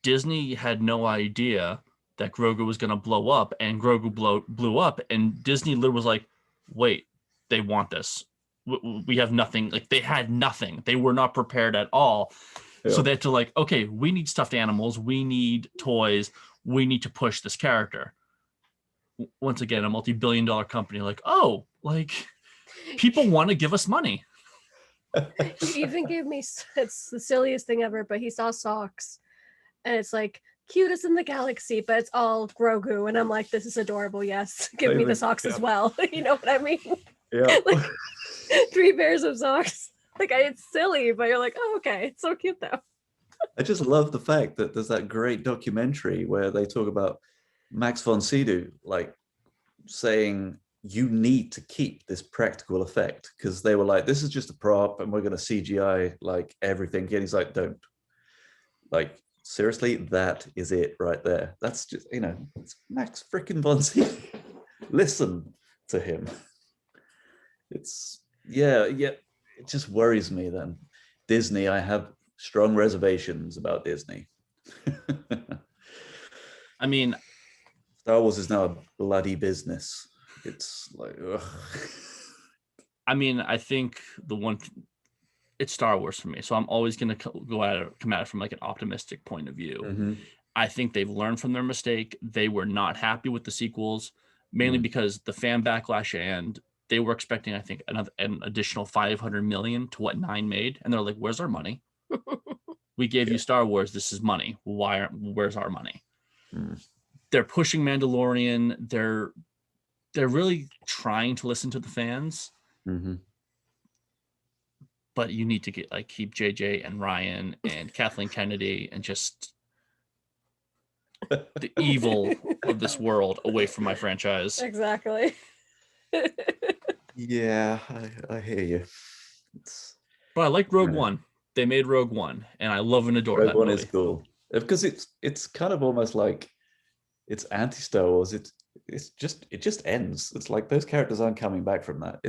Disney had no idea that Grogu was going to blow up, and Grogu blew up, and Disney was like, wait, they want this. We have nothing. Like, they had nothing. They were not prepared at all. Yeah. So they had to like, okay, we need stuffed animals. We need toys. We need to push this character. Once again, a multi-billion-dollar company, like, oh, like, people want to give us money. He even gave me, it's the silliest thing ever, but he saw socks and it's like cutest in the galaxy, but it's all Grogu, and I'm like, this is adorable. Yes, give me the socks as well. You know what I mean? Yeah. Like 3 pairs of socks. Like, it's silly, but you're like, oh, okay, it's so cute though. I just love the fact that there's that great documentary where they talk about Max von Sydow like saying, you need to keep this practical effect, because they were like, this is just a prop and we're going to CGI like everything. And he's like, don't. Like, seriously, that is it right there. That's just, it's Max freaking von Sydow. Listen to him. It's, it just worries me then. Disney, I have strong reservations about Disney. I mean, Star Wars is now a bloody business. It's like, ugh. I mean, I think it's Star Wars for me, so I'm always going to come at it from like an optimistic point of view. Mm-hmm. I think they've learned from their mistake. They were not happy with the sequels, mainly because the fan backlash, and they were expecting, I think, an additional $500 million to what 9 made, and they're like, "Where's our money? We gave you Star Wars. This is money. Where's our money?" They're pushing Mandalorian. They're really trying to listen to the fans. Mm-hmm. But you need to keep JJ and Ryan and Kathleen Kennedy and just the evil of this world away from my franchise. Exactly. Yeah, I hear you. But I like Rogue One. They made Rogue One, and I love and adore Rogue that One movie. is cool because it's kind of almost like it's anti-Star Wars. It just ends. It's like those characters aren't coming back from that.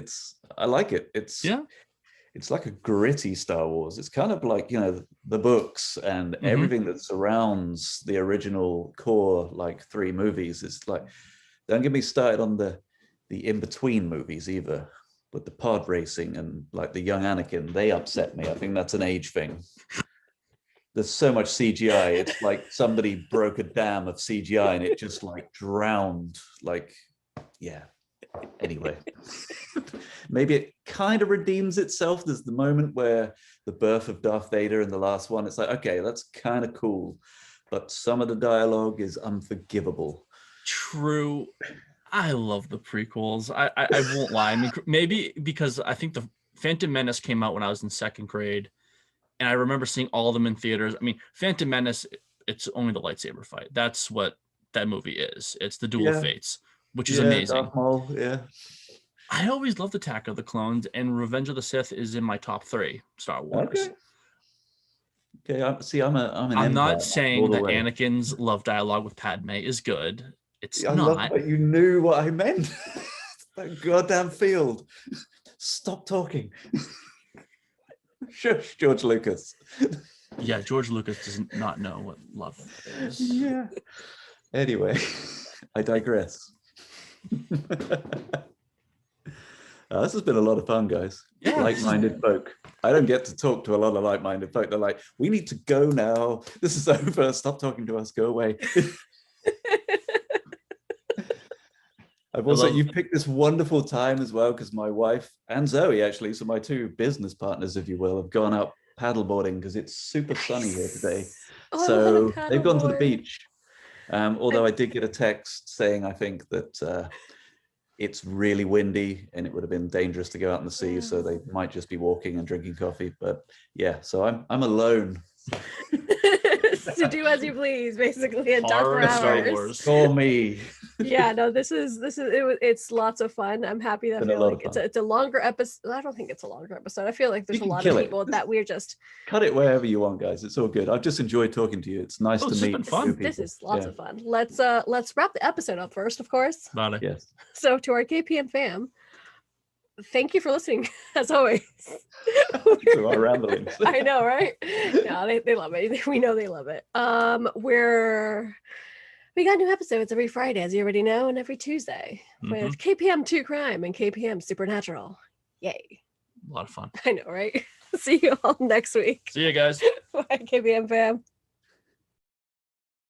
I like it. It's like a gritty Star Wars. It's kind of like, the books and everything that surrounds the original core, like 3 movies. It's like, don't get me started on the in-between movies either, with the pod racing and like the young Anakin. They upset me. I think that's an age thing. There's so much CGI. It's like somebody broke a dam of CGI and it just like drowned. Like, yeah. Anyway, maybe it kind of redeems itself. There's the moment where the birth of Darth Vader in the last one. It's like, okay, that's kind of cool, but some of the dialogue is unforgivable. True. I love the prequels. I won't lie. I mean, maybe because I think the Phantom Menace came out when I was in 2nd grade, and I remember seeing all of them in theaters. I mean, Phantom Menace, it's only the lightsaber fight. That's what that movie is. It's the Duel of Fates, which is amazing. Darth Maul, yeah. I always loved Attack of the Clones, and Revenge of the Sith is in my top 3 Star Wars. Okay. I'm not saying that Anakin's love dialogue with Padme is good. It's I not. love that you knew what I meant. That goddamn field. Stop talking. Shush, George Lucas. Yeah, George Lucas does not know what love is. Yeah. Anyway, I digress. This has been a lot of fun, guys. Yeah. Like-minded folk. I don't get to talk to a lot of like-minded folk. They're like, we need to go now. This is over. Stop talking to us. Go away. You've picked this wonderful time as well, because my wife and Zoe, actually, so my 2 business partners, if you will, have gone up paddleboarding because it's super sunny here today. So they've gone to the beach. Although I did get a text saying, I think that it's really windy and it would have been dangerous to go out in the sea, so they might just be walking and drinking coffee. But yeah, so I'm alone. To do as you please, basically, and talk for hours. For me. Yeah, no, it's lots of fun. I'm happy that it's a longer episode. I don't think it's a longer episode. I feel like there's a lot of people that we're just cut it wherever you want, guys. It's all good. I've just enjoyed talking to you. It's nice to meet fun. This is lots of fun. Let's wrap the episode up first, of course. Yes. So to our KPM fam, thank you for listening, as always. To our ramblings. I know, right? Yeah, they love it. We know they love it. We got new episodes every Friday, as you already know, and every Tuesday with KPM 2 Crime and KPM Supernatural. Yay. A lot of fun. I know, right? See you all next week. See you guys. Bye, KPM fam.